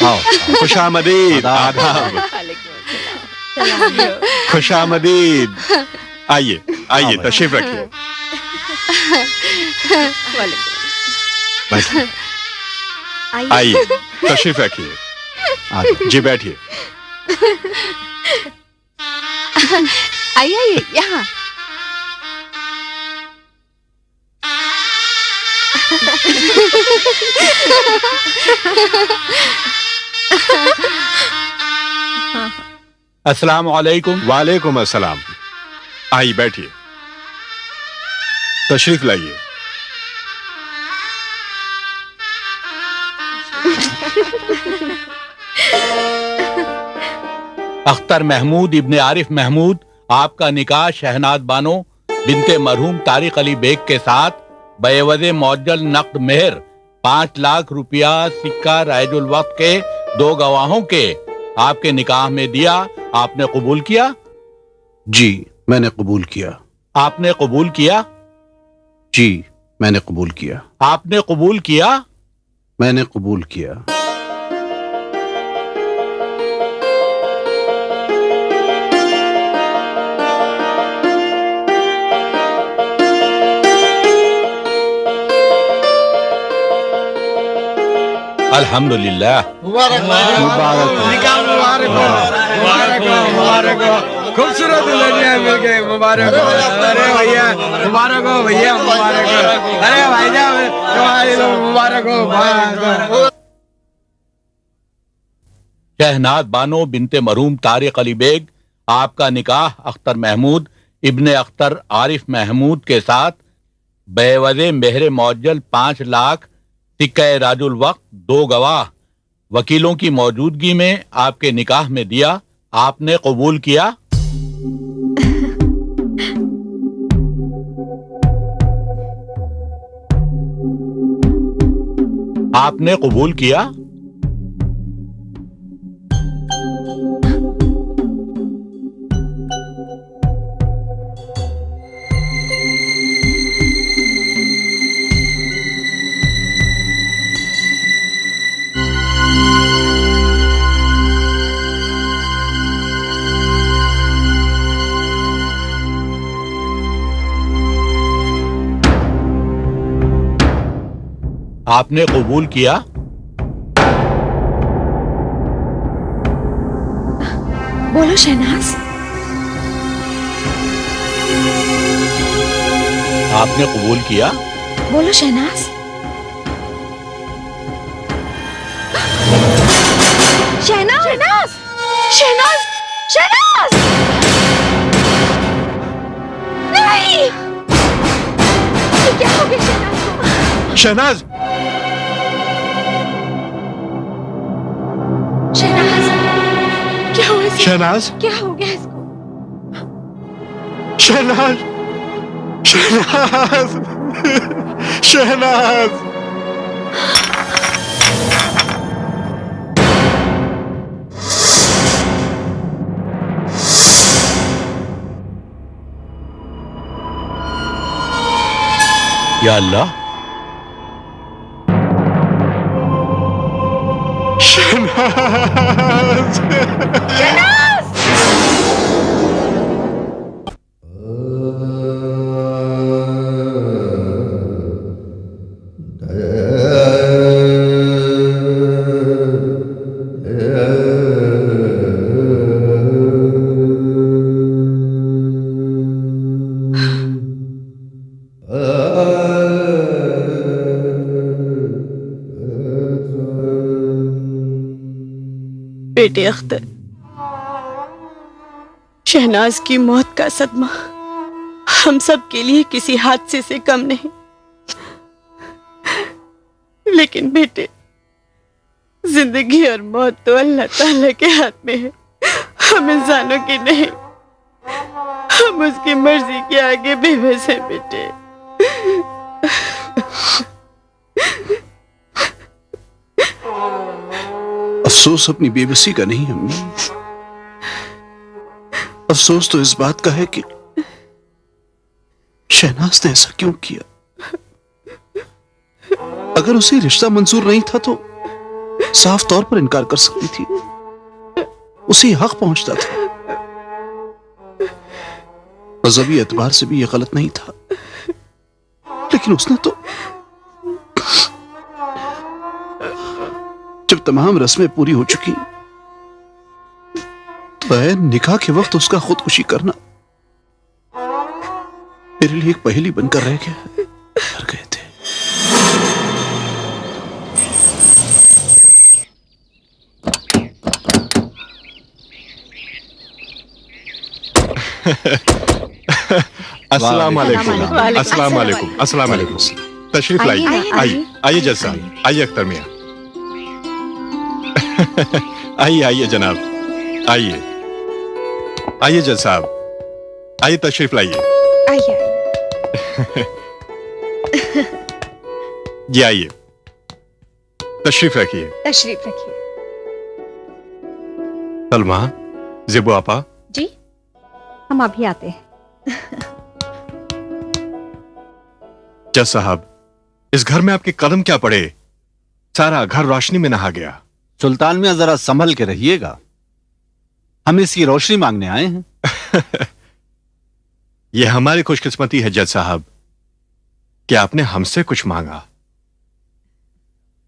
आओ, खुशामदीद, आदाब, खुशामदीद। आइए आइए, तशरीफ रखिए। बैठिए, आइए, तशरीफ रखिए। जी बैठिए। आइए आइए यहाँ। अस्सलाम वालेकुम। वालेकुम अस्सलाम। आइए बैठिए, तशरीफ लाइए। अख्तर महमूद इब्ने आरिफ महमूद, आपका निकाह शहनाज बानो बिनते मरहूम तारिक अली बेग के साथ बेवज़े मौजल नक़द मेहर 5 लाख रुपया सिक्का राइजुल वक्त के 2 गवाहों के आपके निकाह में दिया। आपने कबूल किया? जी मैंने कबूल किया। आपने कबूल किया? जी मैंने कबूल किया। आपने कबूल किया? मैंने कबूल किया। अल्हम्दुलिल्लाह। खूबसूरत दुल्हनिया मिल गए, मुबारक हो। अरे भैया मुबारक हो, भैया मुबारक हो। अरे भाईजान तुम्हारी तो मुबारक हो। शहनाज बानो बिनते मरहूम तारिक अली बेग, आपका निकाह अख्तर महमूद इब्ने अख्तर आरिफ महमूद के साथ बेवज़े मेहर मौजल 5 लाख सिक्का राजुल वक्त 2 गवाह वकीलों की मौजूदगी में आपके निकाह में दिया। आपने कबूल किया? आपने कबूल किया? आपने कबूल किया? बोलो शहनाज। आपने कबूल किया? बोलो शहनाज। शहनाज शहनाज शहनाज शहनाज नहीं, ये क्या हो गया शहनाज को? शहनाज, शहनाज क्या हुआ इसे? शहनाज, क्या हो गया इसको? शहनाज, शहनाज, शहनाज। या अल्लाह, शहनाज, बेटे अख्तर, शहनाज की मौत का सदमा हम सब के लिए किसी हादसे से कम नहीं। लेकिन बेटे, जिंदगी और मौत तो अल्लाह ताला के हाथ में है, हम इंसानों की नहीं। हम उसकी मर्जी के आगे बेबस हैं बेटे। अफसोस अपनी बेबसी का नहीं अम्मी, अफसोस तो इस बात का है कि शहनाज ने ऐसा क्यों किया। अगर उसे रिश्ता मंजूर नहीं था तो साफ तौर पर इनकार कर सकती थी, उसी हक पहुंचता था। मजहबी एतबार से भी यह गलत नहीं था, लेकिन उसने तो जब तमाम रस्में पूरी हो चुकी तो निकाह के वक्त उसका खुदकुशी करना मेरे लिए एक पहेली बनकर रह गया। डर गए थे। अस्सलाम वालेकुम। वालेकुम अस्सलाम वालेकुम। अस्सलाम वालेकुम। तशरीफ लाइए। आइए आइए जज साहब, आइए अख्तर मियां। आइए आइए जनाब, आइए आइए जज साहब, आइए तशरीफ लाइए। आइए जी आइए, तशरीफ रखिए। तशरीफ रखिए। सलमा, ज़ेबू आपा, जी हम अभी आते हैं। जज साहब, इस घर में आपके कदम क्या पड़े, सारा घर रोशनी में नहा गया। सुल्तान मियां जरा संभल के रहिएगा, हम इसकी रोशनी मांगने आए हैं। यह हमारी खुशकिस्मती है जज साहब कि आपने हमसे कुछ मांगा।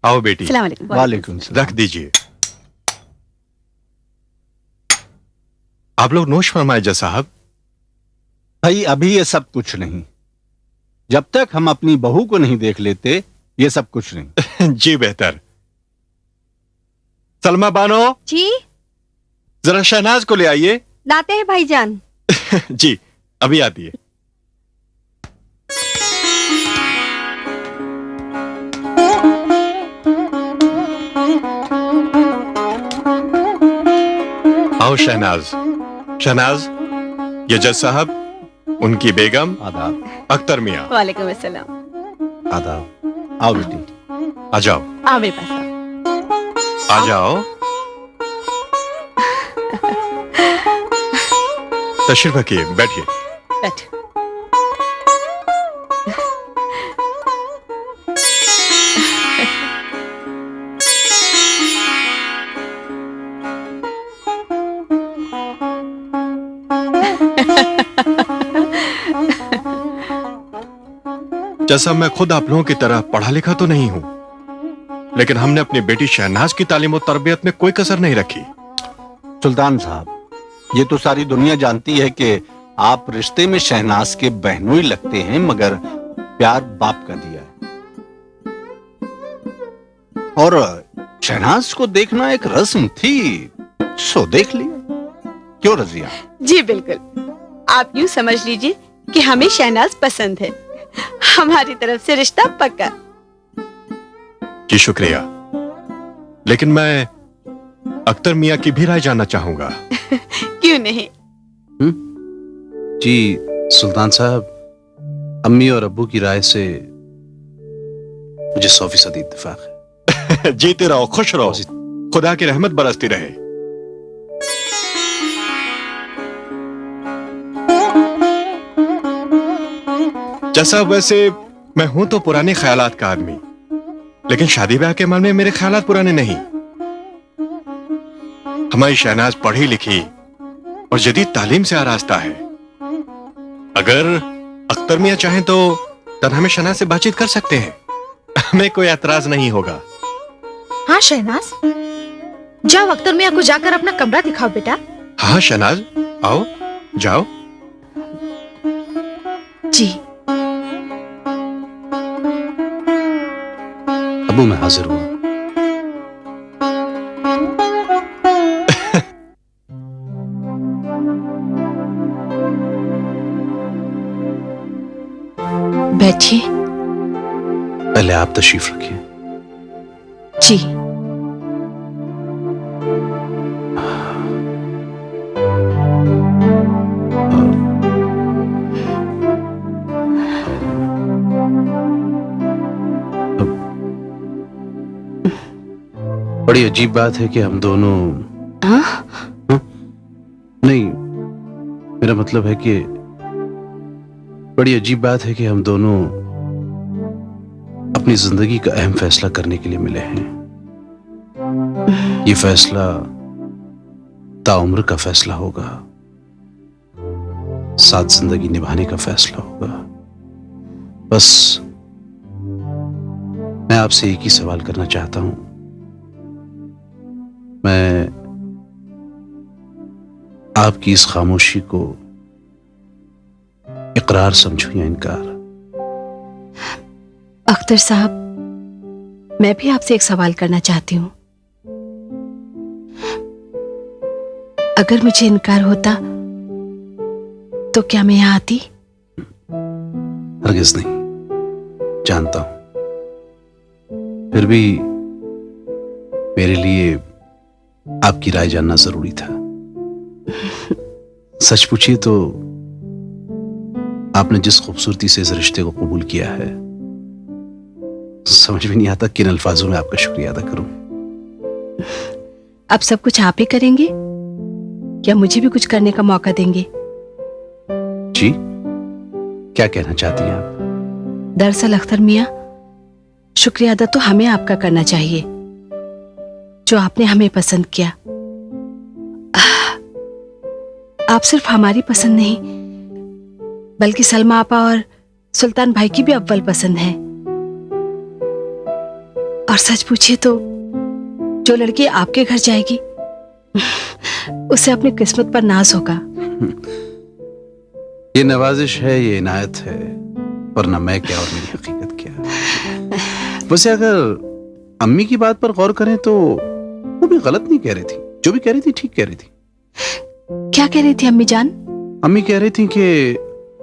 आओ बेटी, अस्सलाम वालेकुम। वालेकुम सलाम। रख दीजिए। आप लोग नोश फरमाए जज साहब। भाई अभी ये सब कुछ नहीं, जब तक हम अपनी बहू को नहीं देख लेते ये सब कुछ नहीं। जी बेहतर। सलमा बानो, जी जरा शहनाज को ले आइए। लाते हैं भाईजान। जी अभी आती है। आओ शहनाज। शहनाज, ये जज साहब, उनकी बेगम आदाब। अख्तर मियां। वालेकुम अस्सलाम। आदाब। आओ बेटी। आ जाओ, आओ मेरे पास आओ। आ जाओ। तशरीफ रखिए, बैठिए। बैठ। जैसा मैं खुद आप लोगों की तरह पढ़ा लिखा तो नहीं हूं, लेकिन हमने अपनी बेटी शहनाज की तालीम और तरबियत में कोई कसर नहीं रखी। सुल्तान साहब, ये तो सारी दुनिया जानती है कि आप रिश्ते में शहनाज के बहनोई लगते हैं, मगर प्यार बाप का दिया है। और शहनाज को देखना एक रस्म थी, सो देख लिया। क्यों रजिया? जी बिल्कुल, आप यूं समझ लीजिए कि हमें शहनाज पसंद है। हमारी तरफ से रिश्ता पक्का। जी शुक्रिया, लेकिन मैं अख्तर मियां की भी राय जानना चाहूंगा। क्यों नहीं? जी सुल्तान साहब, अम्मी और अब्बू की राय से मुझे 100% इत्तेफाक है। जीते रहो, खुश रहो, खुदा की रहमत बरसती रहे। जैसा वैसे मैं हूं तो पुराने ख्यालात का आदमी, लेकिन शादी ब्याह के मामले में मेरे ख्यालात पुराने नहीं। हमारी शहनाज पढ़ी लिखी और जदीद तालीम से आरास्ता है। अगर अख्तर मियां चाहें तो तन्हा में शहनाज से बातचीत कर सकते हैं, हमें कोई एतराज नहीं होगा। हाँ शहनाज, जाओ अख्तर मियां को जाकर अपना कमरा दिखाओ बेटा। हाँ शहनाज, आओ जाओ। जी अबू मैं हाजिर हुआ। बैठिए। पहले आप तशरीफ रखिए। जी बड़ी अजीब बात है कि हम दोनों नहीं, मेरा मतलब है कि बड़ी अजीब बात है कि हम दोनों अपनी जिंदगी का अहम फैसला करने के लिए मिले हैं। ये फैसला ताउम्र का फैसला होगा, साथ जिंदगी निभाने का फैसला होगा। बस मैं आपसे एक ही सवाल करना चाहता हूं। मैं आपकी इस खामोशी को इकरार समझूं या इनकार? अख्तर साहब, मैं भी आपसे एक सवाल करना चाहती हूँ। अगर मुझे इनकार होता तो क्या मैं यहाँ आती? हरगिज नहीं, जानता हूं। फिर भी मेरे लिए आपकी राय जानना जरूरी था। सच पूछिए तो आपने जिस खूबसूरती से इस रिश्ते को कबूल किया है, समझ में नहीं आता किन अल्फाजों में आपका शुक्रिया अदा करूं। अब सब कुछ आप ही करेंगे या मुझे भी कुछ करने का मौका देंगे? जी, क्या कहना चाहती हैं आप? दरअसल अख्तर मियां, शुक्रिया अदा तो हमें आपका करना चाहिए, जो आपने हमें पसंद किया। आप सिर्फ हमारी पसंद नहीं, बल्कि सलमा आपा और सुल्तान भाई की भी अव्वल पसंद है। और सच पूछिए तो जो लड़की आपके घर जाएगी उसे अपनी किस्मत पर नाज होगा। ये नवाजिश है, ये इनायत है, वरना मैं क्या और मेरी हकीकत क्या। वैसे अगर अम्मी की बात पर गौर करें तो वो भी गलत नहीं कह रही थी, जो भी कह रही थी ठीक कह रही थी। क्या कह रही थी अम्मी जान? अम्मी कह रही थी कि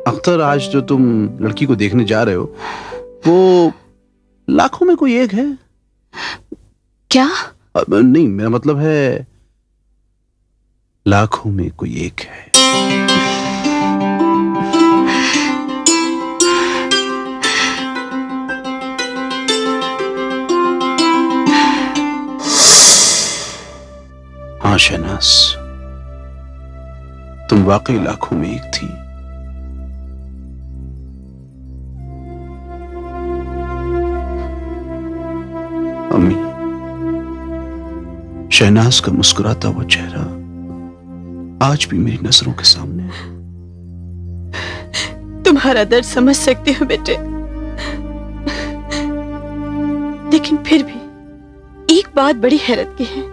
अख्तर, आज जो तुम लड़की को देखने जा रहे हो वो लाखों में कोई एक है। क्या? नहीं, मेरा मतलब है लाखों में कोई एक है। हाँ शहनाज, तुम वाकई लाखों में एक थी। अम्मी, शहनाज का मुस्कुराता हुआ चेहरा आज भी मेरी नजरों के सामने है। तुम्हारा दर्द समझ सकती हूँ बेटे, लेकिन फिर भी एक बात बड़ी हैरत की है।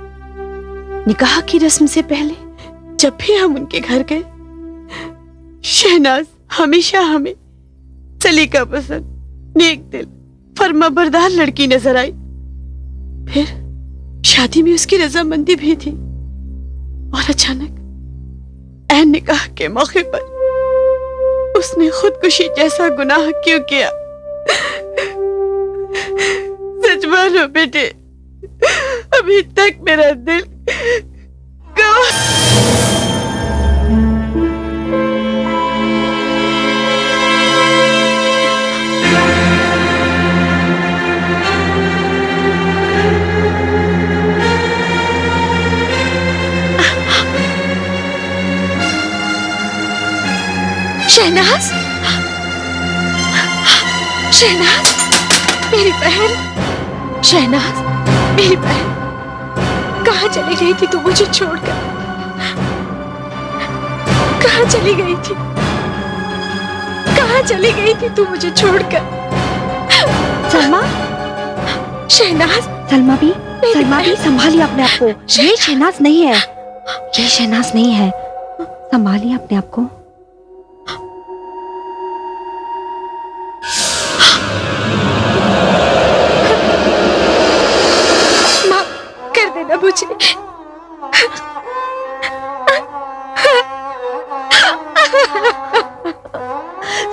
निकाह की रस्म से पहले जब भी हम उनके घर गए, शहनाज हमेशा हमें सलीका पसंद, नेक दिल, फर्माबरदार लड़की नजर आई। फिर शादी में उसकी रजामंदी भी थी, और अचानक ऐन निकाह के मौके पर उसने खुदकुशी जैसा गुनाह क्यों किया? सच मानो बेटे, अभी तक मेरा दिल शहनाज, शहनाज मेरी बहन, शहनाज मेरी बहन, कहाँ चली गई थी तू मुझे छोड़कर? कहाँ चली गई थी? कहाँ चली गई थी तू मुझे छोड़कर? सलमा, शहनाज, सलमा भी संभालिए अपने आप को। ये शहनाज नहीं है, ये शहनाज नहीं है। संभालिए अपने आप को। मुझे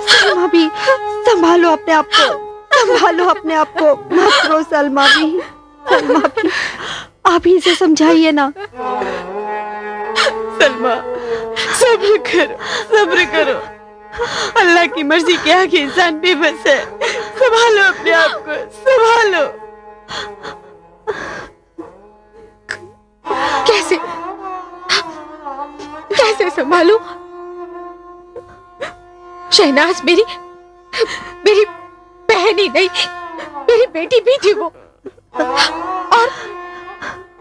सलमा भी संभालो अपने आप को, संभालो अपने आप को। मत रो सलमा भी, सलमा भी आप ही से समझाइए ना। सलमा, सब्र करो, सब्र करो। अल्लाह की मर्जी के आगे इंसान बेबस है। संभालो अपने आप को, संभालो। कैसे कैसे संभालू? शहनाज मेरी बहन ही नहीं, मेरी बेटी भी थी वो।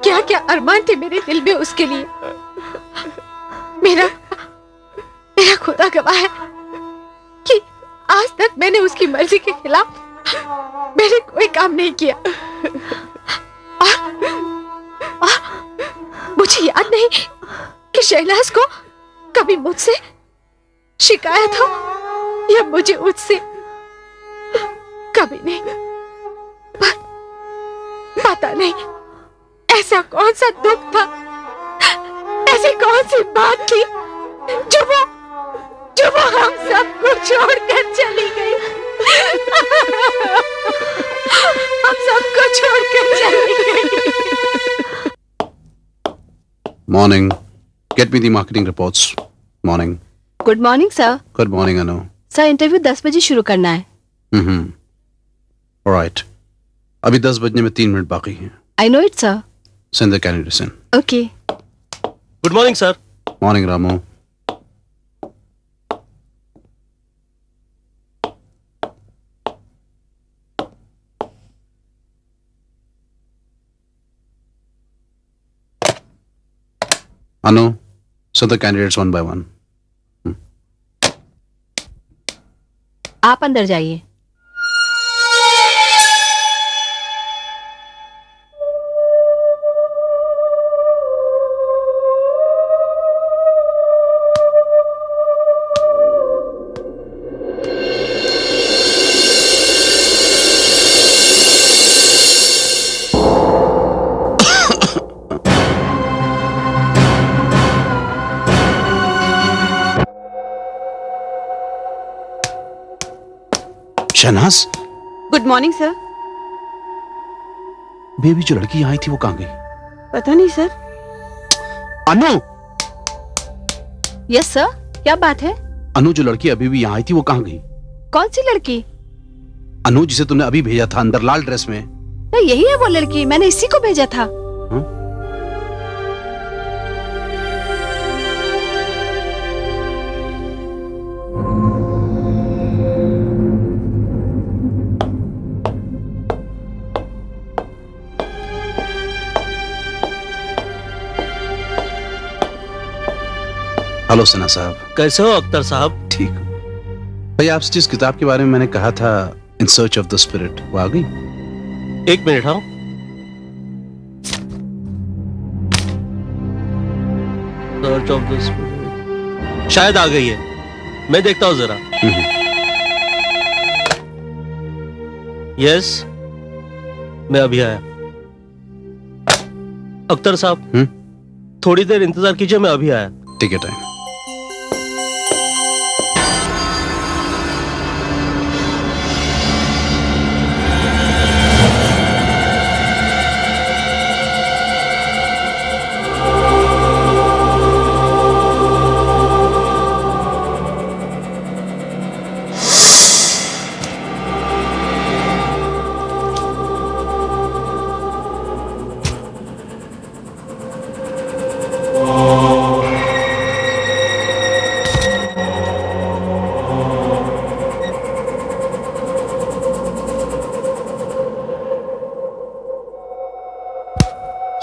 क्या क्या अरमान थे मेरे दिल में उसके लिए। मेरा मेरा खुदा गवाह है कि आज तक मैंने उसकी मर्जी के खिलाफ मैंने कोई काम नहीं किया। और मुझे याद नहीं कि शहनाज को कभी मुझसे शिकायत हो या मुझे उससे, कभी नहीं। पर पता नहीं ऐसा कौन सा दुख था, ऐसी कौन सी बात थी जो वो हम सबको छोड़कर चली गई। हम सबको छोड़कर चली गई। Morning, get me the marketing reports. Morning. Good morning sir. Good morning Anu. Sir interview 10 बजे शुरू करना है। ऑलराइट, अभी 10 बजने में 3 मिनट बाकी हैं। I know it sir. Send the candidates in. Okay. Good morning sir. Morning Ramu. Anu, send the candidates one by one. आप अंदर जाइए। Shahnaz, good morning sir. Baby जो लड़की आई थी वो कहाँ गई? पता नहीं सर। अनु, यस सर, क्या बात है? अनु जो लड़की अभी भी यहाँ आई थी वो कहाँ गई? कौन सी लड़की? अनु जिसे तुमने अभी भेजा था अंदर लाल ड्रेस में। तो यही है वो लड़की, मैंने इसी को भेजा था। हेलो सिन्हा साहब। कैसे हो अख्तर साहब? ठीक हूँ भाई। आपसे जिस किताब के बारे में मैंने कहा था, in search of the spirit, वो आ गई? 1 मिनट। हाँ, सर्च ऑफ द स्पिरिट शायद आ गई है, मैं देखता हूं जरा। यस, मैं अभी आया। अख्तर साहब, थोड़ी देर इंतजार कीजिए, मैं अभी आया। Take your time.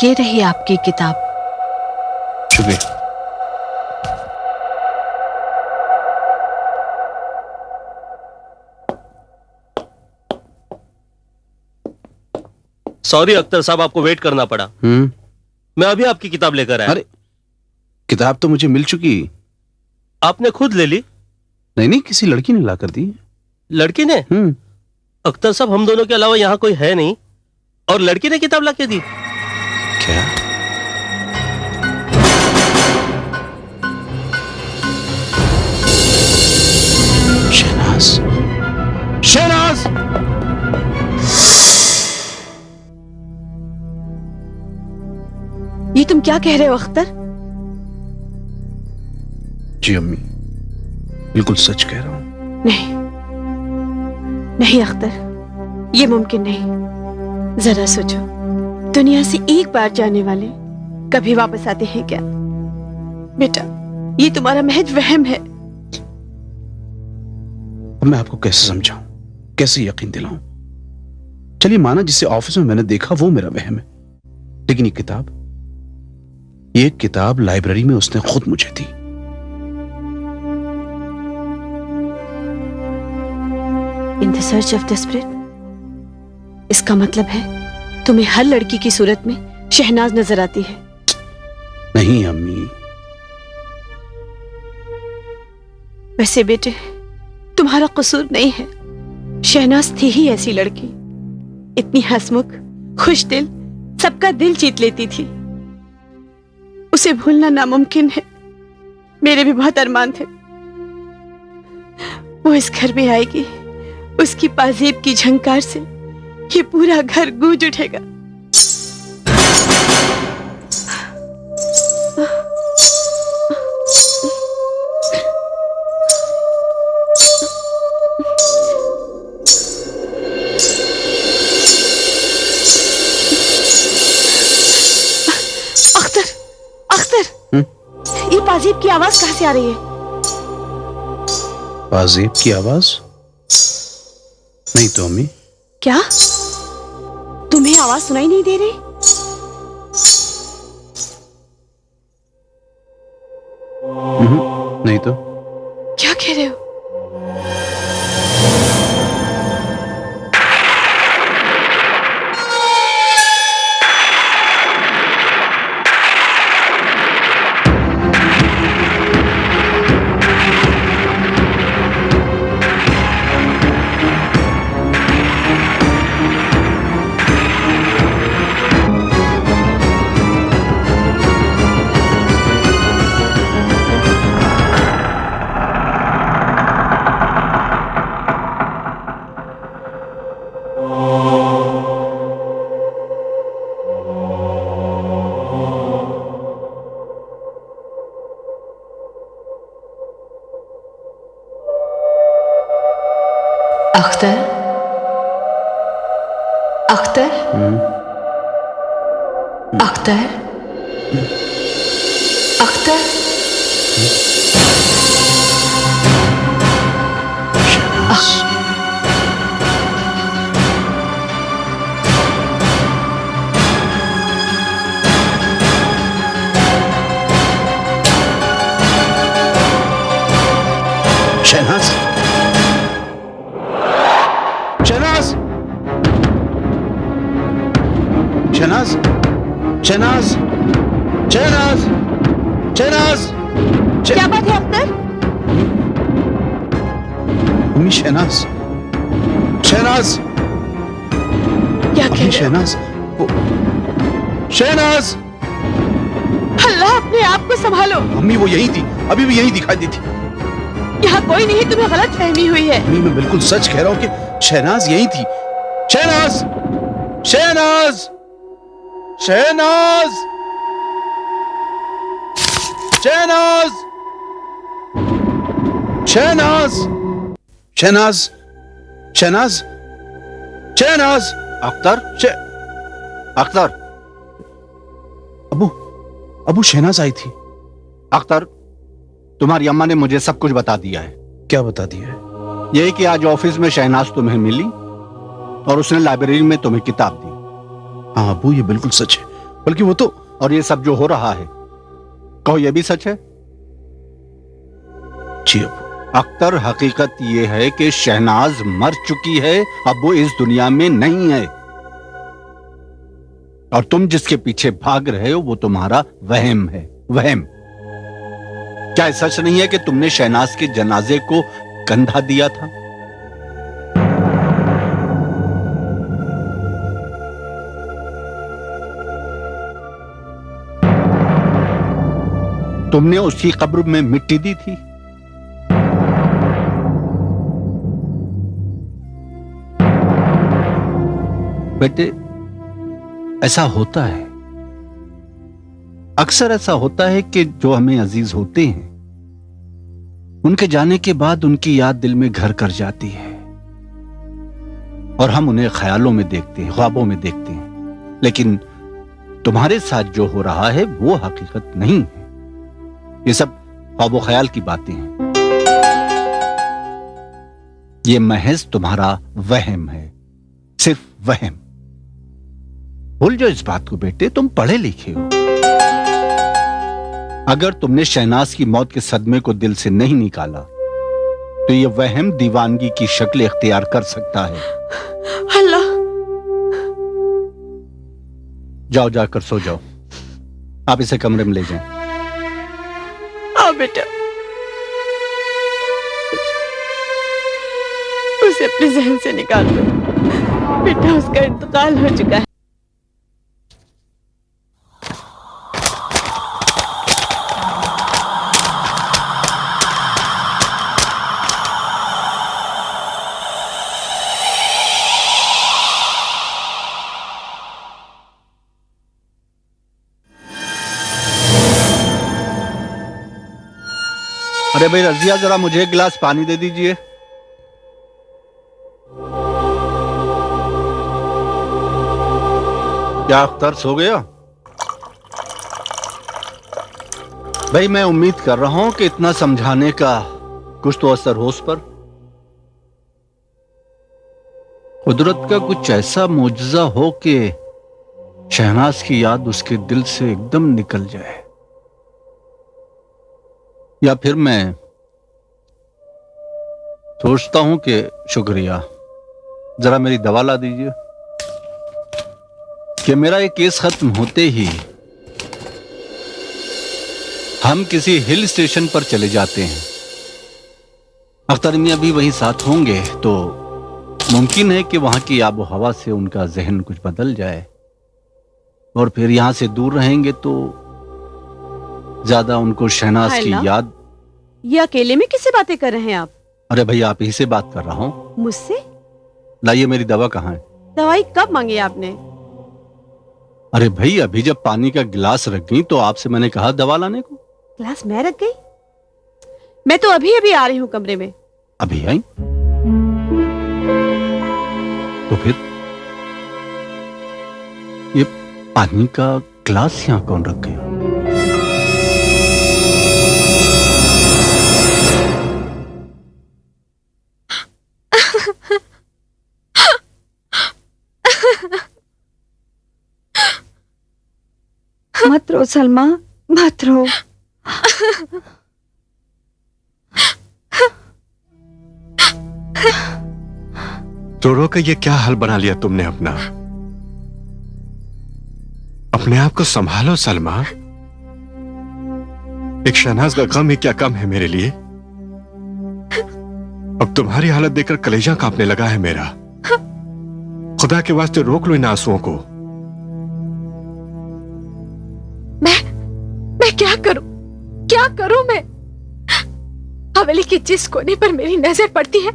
ये रही आपकी किताब। शुक्रिया। सॉरी अख्तर साहब, आपको वेट करना पड़ा। मैं अभी आपकी किताब लेकर आया। अरे, किताब तो मुझे मिल चुकी। आपने खुद ले ली? नहीं, किसी लड़की ने ला कर दी। लड़की ने? अख्तर साहब, हम दोनों के अलावा यहाँ कोई है नहीं, और लड़की ने किताब ला के दी। क्या? शहनाज, शहनाज! ये तुम क्या कह रहे हो अख्तर? जी अम्मी, बिल्कुल सच कह रहा हूं। नहीं नहीं अख्तर, ये मुमकिन नहीं। जरा सोचो, दुनिया से एक बार जाने वाले कभी वापस आते हैं क्या? बेटा, ये तुम्हारा महज वहम है। अब मैं आपको कैसे समझाऊं, कैसे यकीन दिलाऊं? चलिए, माना जिसे ऑफिस में मैंने देखा वो मेरा वहम है, लेकिन ये किताब लाइब्रेरी में उसने खुद मुझे दी। In the search of desperate, इसका मतलब है तुम्हें हर लड़की की सूरत में शहनाज नजर आती है। नहीं अम्मी, वैसे बेटे तुम्हारा कसूर नहीं है। शहनाज थी ही ऐसी लड़की, इतनी हंसमुख, खुश दिल, सबका दिल जीत लेती थी। उसे भूलना नामुमकिन है। मेरे भी बहुत अरमान थे। वो इस घर में आएगी, उसकी पाजेब की झंकार से ये पूरा घर गूंज उठेगा। ये पाजेब की आवाज कहां से आ रही है? पाजेब की आवाज? नहीं तो अम्मी। क्या तुम्हें आवाज सुनाई नहीं दे रही? नहीं तो। क्या कह रहे हो? अख्तर, अख्तर, अख्तर, अख्तर। शहनाज, शहनाज, शहनाज, शहनाज, शहनाज, शहनाज। क्या बात है अख्तर? अम्मी शहनाज, शहनाज, क्या कह रहे हो? शहनाज, शहनाज। अल्लाह, अपने आप को संभालो। अम्मी वो यही थी, अभी भी यही दिखाई दी थी। यहाँ कोई नहीं, तुम्हें गलत फहमी हुई है। अम्मी मैं बिल्कुल सच कह रहा हूँ कि शहनाज यही थी। शहनाज, शहनाज, शहनाज, शहनाज, शहनाज, शहनाज, शहनाज, शहनाज। अख्तर, अख्तर, अबू शहनाज आई थी। अख्तर, तुम्हारी अम्मा ने मुझे सब कुछ बता दिया है। क्या बता दिया है? यही कि आज ऑफिस में शहनाज तुम्हें मिली और उसने लाइब्रेरी में तुम्हें किताब दी। हाँ अबू, ये बिल्कुल सच है। बल्कि वो तो, और ये सब जो हो रहा है, कहो ये भी सच है? जी अबू। अख्तर, हकीकत ये है कि शहनाज मर चुकी है, अब वो इस दुनिया में नहीं है। और तुम जिसके पीछे भाग रहे हो वो तुम्हारा वहम है, वहम। क्या सच नहीं है कि तुमने शहनाज के जनाजे को कंधा दिया था? तुमने उसकी कब्र में मिट्टी दी थी? बेटे, ऐसा होता है, अक्सर ऐसा होता है कि जो हमें अजीज होते हैं उनके जाने के बाद उनकी याद दिल में घर कर जाती है और हम उन्हें ख्यालों में देखते हैं, ख्वाबों में देखते हैं। लेकिन तुम्हारे साथ जो हो रहा है वो हकीकत नहीं है, ये सब ख्वाबो ख्याल की बातें हैं। ये महज तुम्हारा वहम है, सिर्फ वहम। भूल जाओ इस बात को बेटे, तुम पढ़े लिखे हो। अगर तुमने शहनाज की मौत के सदमे को दिल से नहीं निकाला तो ये वहम दीवानगी की शक्ल इख्तियार कर सकता है। अल्लाह, जाओ, जाकर सो जाओ। आप इसे कमरे में ले जाएं। हाँ बेटा, उसे अपने जहन से निकाल दो। बेटा, उसका इंतकाल हो चुका है। अरे भाई रजिया, जरा मुझे एक गिलास पानी दे दीजिए। क्या अख्तर सो गया? भाई मैं उम्मीद कर रहा हूं कि इतना समझाने का कुछ तो असर हो उस पर। कुदरत का कुछ ऐसा मुआजिजा हो कि शहनाज की याद उसके दिल से एकदम निकल जाए। या फिर मैं सोचता हूं कि शुक्रिया, जरा मेरी दवा ला दीजिए कि मेरा ये केस खत्म होते ही हम किसी हिल स्टेशन पर चले जाते हैं। अख्तर मियां भी वहीं साथ होंगे तो मुमकिन है कि वहां की आबो हवा से उनका जहन कुछ बदल जाए, और फिर यहां से दूर रहेंगे तो ज्यादा उनको शहनाज की याद। ये अकेले में किससे बातें कर रहे हैं आप? अरे भाई आप ही से बात कर रहा हूं। मुझसे? लाइए, मेरी दवा कहाँ है? दवाई कब मांगी आपने? अरे भाई अभी जब पानी का गिलास रख गई तो आपसे मैंने कहा दवा लाने को। गिलास मैं रख गई? मैं तो अभी अभी आ रही हूँ कमरे में। अभी आई? तो फिर ये पानी का गिलास यहाँ कौन रख गया? मत रो सलमा, मत रो। रो रो के ये क्या हाल बना लिया तुमने अपना? अपने आप को संभालो सलमा। एक शहनाज का गम ही क्या कम है मेरे लिए। अब तुम्हारी हालत देखकर कलेजा कांपने लगा है मेरा। खुदा के वास्ते रोक लो इन आंसुओं को। मैं क्या करूं मैं? हवेली के जिस कोने पर मेरी नजर पड़ती है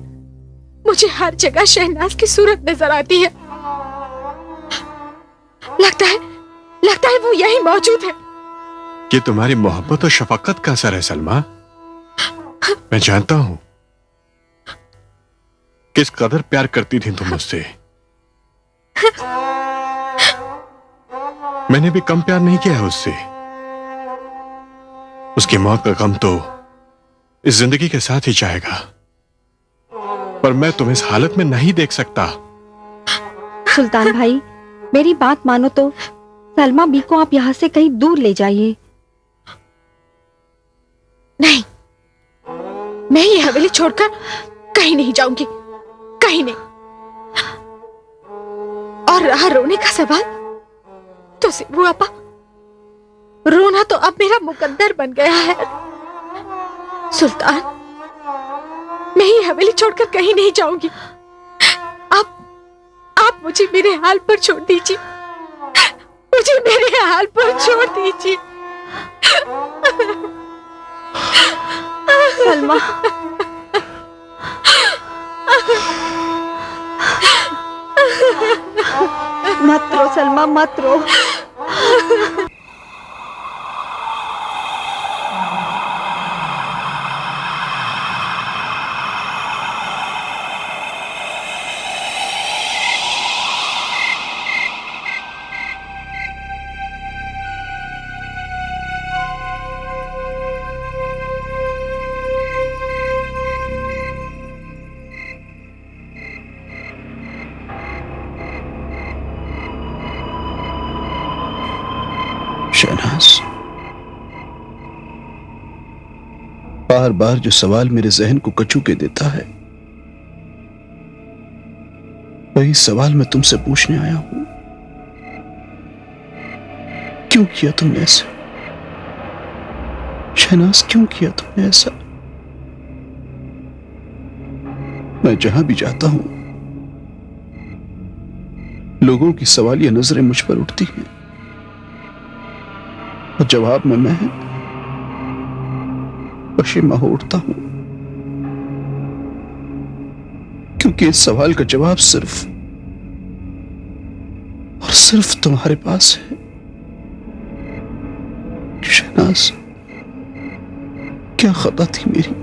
मुझे हर जगह शहनाज की सूरत नजर आती है। लगता है वो यहीं मौजूद है। ये तुम्हारी मोहब्बत और शफकत का असर है सलमा। मैं जानता हूं किस कदर प्यार करती थी तुम मुझसे। मैंने भी कम प्यार नहीं किया है उससे। उसकी मौत का गम तो इस जिंदगी के साथ ही जाएगा, पर मैं तुम्हें इस हालत में नहीं देख सकता। सुल्तान भाई, मेरी बात मानो तो सलमा बी को आप यहाँ से कहीं दूर ले जाइए। नहीं, मैं ये हवेली छोड़कर कहीं नहीं जाऊंगी, कहीं नहीं। और रहा रोने का सवाल तो सिबू आपा, रोना तो अब मेरा मुकद्दर बन गया है। सुल्तान, मैं ये हवेली छोड़कर कहीं नहीं जाऊंगी। आप मुझे मेरे हाल पर छोड़ दीजिए, मुझे मेरे हाल पर छोड़ दीजिए। सलमा, मत रो सलमा, मत रो। शहनाज, बार बार जो सवाल मेरे जहन को कचू के देता है, वही सवाल मैं तुमसे पूछने आया हूं। क्यों किया तुमने ऐसा? शहनाज, क्यों किया तुमने ऐसा? मैं जहां भी जाता हूं, लोगों की सवालिया नजरें मुझ पर उठती हैं और जवाब में मैं पशीमा हो उठता हूं, क्योंकि इस सवाल का जवाब सिर्फ और सिर्फ तुम्हारे पास है। शहनाज, क्या खता थी मेरी?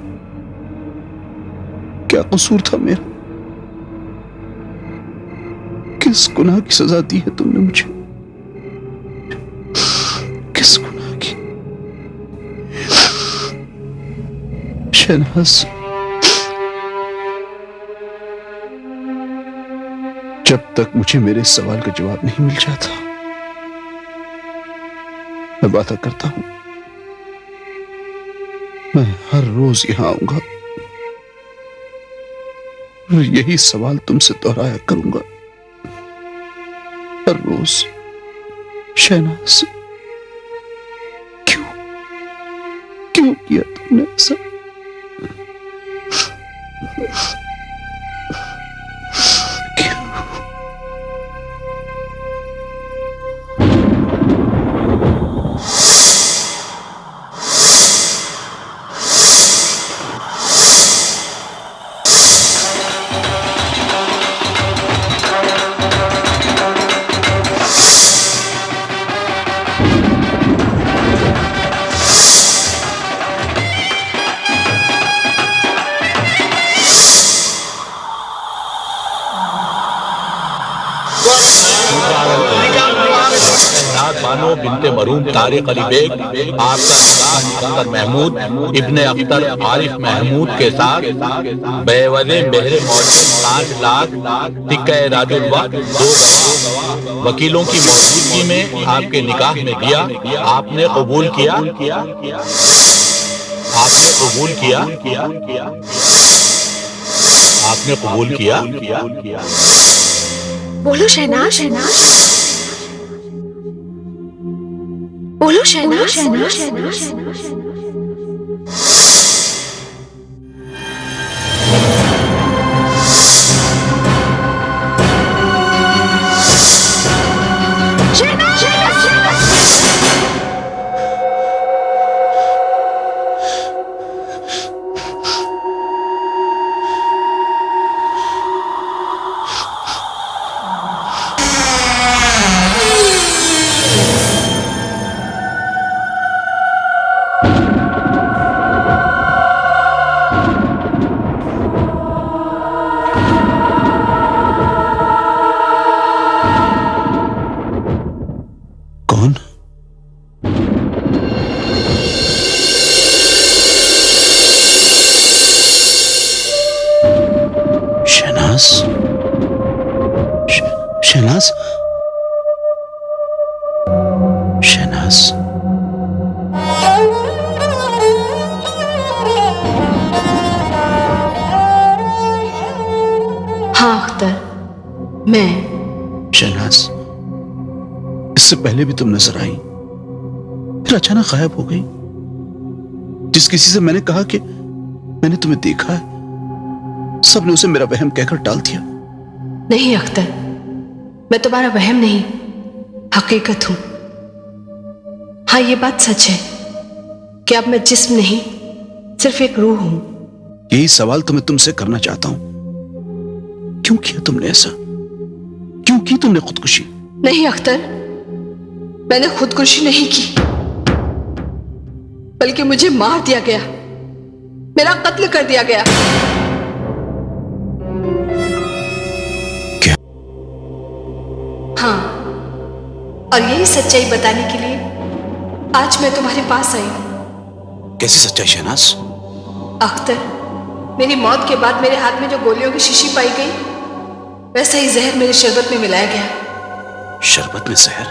क्या कसूर था मेरा? किस गुनाह की सजा दी है तुमने मुझे? किस गुनाह की? शहनाज, जब तक मुझे मेरे इस सवाल का जवाब नहीं मिल जाता, मैं वादा करता हूं, मैं हर रोज यहां आऊंगा और यही सवाल तुमसे दोहराया करूंगा हर रोज। शहनाज, क्यों क्यों किया तुमने ऐसा? बानो बिनते मरूम तारिक अली बेग, आपका निकाह अख्तर महमूद इब्ने अख्तर आरिफ महमूद के साथ बेवजह मेहरे मौजूद 5 लाख तिक्का राजुल वक्त 2 गवाह वकीलों की मौजूदगी में आपके निकाह में दिया। आपने कबूल किया? आपने कबूल किया? आपने कबूल किया? बोलो शहनाज, शहनाज बोलो शहनाज, शहनाज। कौन? शहनाज, शहनाज, शहनाज, हाँ अख्तर, मैं। शहनाज, इससे पहले भी तुम नजर आई, फिर अचानक गायब हो गई। जिस किसी से मैंने कहा कि मैंने तुम्हें देखा है, सबने उसे मेरा वहम कहकर टाल दिया। नहीं अख्तर, मैं तुम्हारा वहम नहीं, हकीकत हूं। हाँ, ये बात सच है कि अब मैं जिस्म नहीं, सिर्फ एक रूह हूं। यही सवाल तो मैं तुमसे करना चाहता हूं, क्यों किया तुमने ऐसा? क्यों की तुमने खुदकुशी? नहीं अख्तर, मैंने खुदकुशी नहीं की, बल्कि मुझे मार दिया गया, मेरा कत्ल कर दिया गया। क्या? हाँ, और यही सच्चाई बताने के लिए आज मैं तुम्हारे पास आई हूं। कैसी सच्चाई शहनाज? अख्तर, मेरी मौत के बाद मेरे हाथ में जो गोलियों की शीशी पाई गई, वैसा ही जहर मेरे शरबत में मिलाया गया। शरबत में जहर?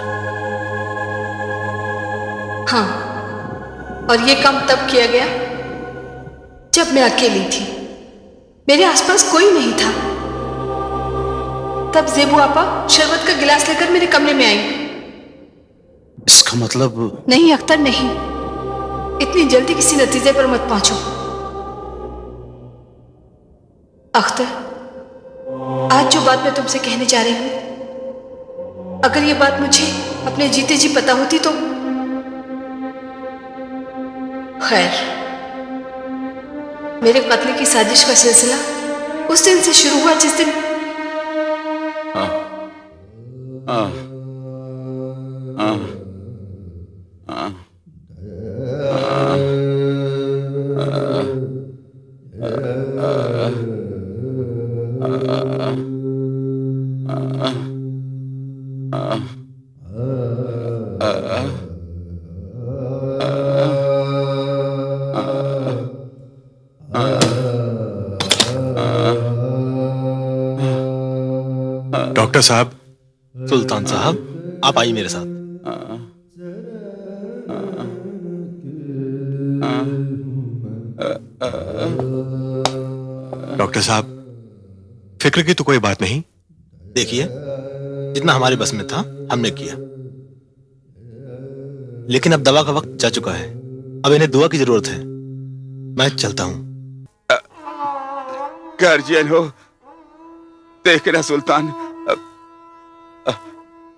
हाँ, और ये काम तब किया गया जब मैं अकेली थी, मेरे आसपास कोई नहीं था। तब जेबू आपा शरबत का गिलास लेकर मेरे कमरे में आई। इसका मतलब नहीं अख्तर, नहीं, इतनी जल्दी किसी नतीजे पर मत पहुंचो। अख्तर, आज जो बात मैं तुमसे कहने जा रही हूं, अगर ये बात मुझे अपने जीते जी पता होती तो खैर, मेरे कत्ल की साजिश का सिलसिला उस दिन से शुरू हुआ जिस दिन डॉक्टर साहब, सुल्तान साहब, आप आइए मेरे साथ। डॉक्टर साहब, फिक्र की तो कोई बात नहीं। देखिए, जितना हमारे बस में था हमने किया, लेकिन अब दवा का वक्त जा चुका है। अब इन्हें दुआ की जरूरत है। मैं चलता हूं। गार्जियन हो, देखना सुल्तान,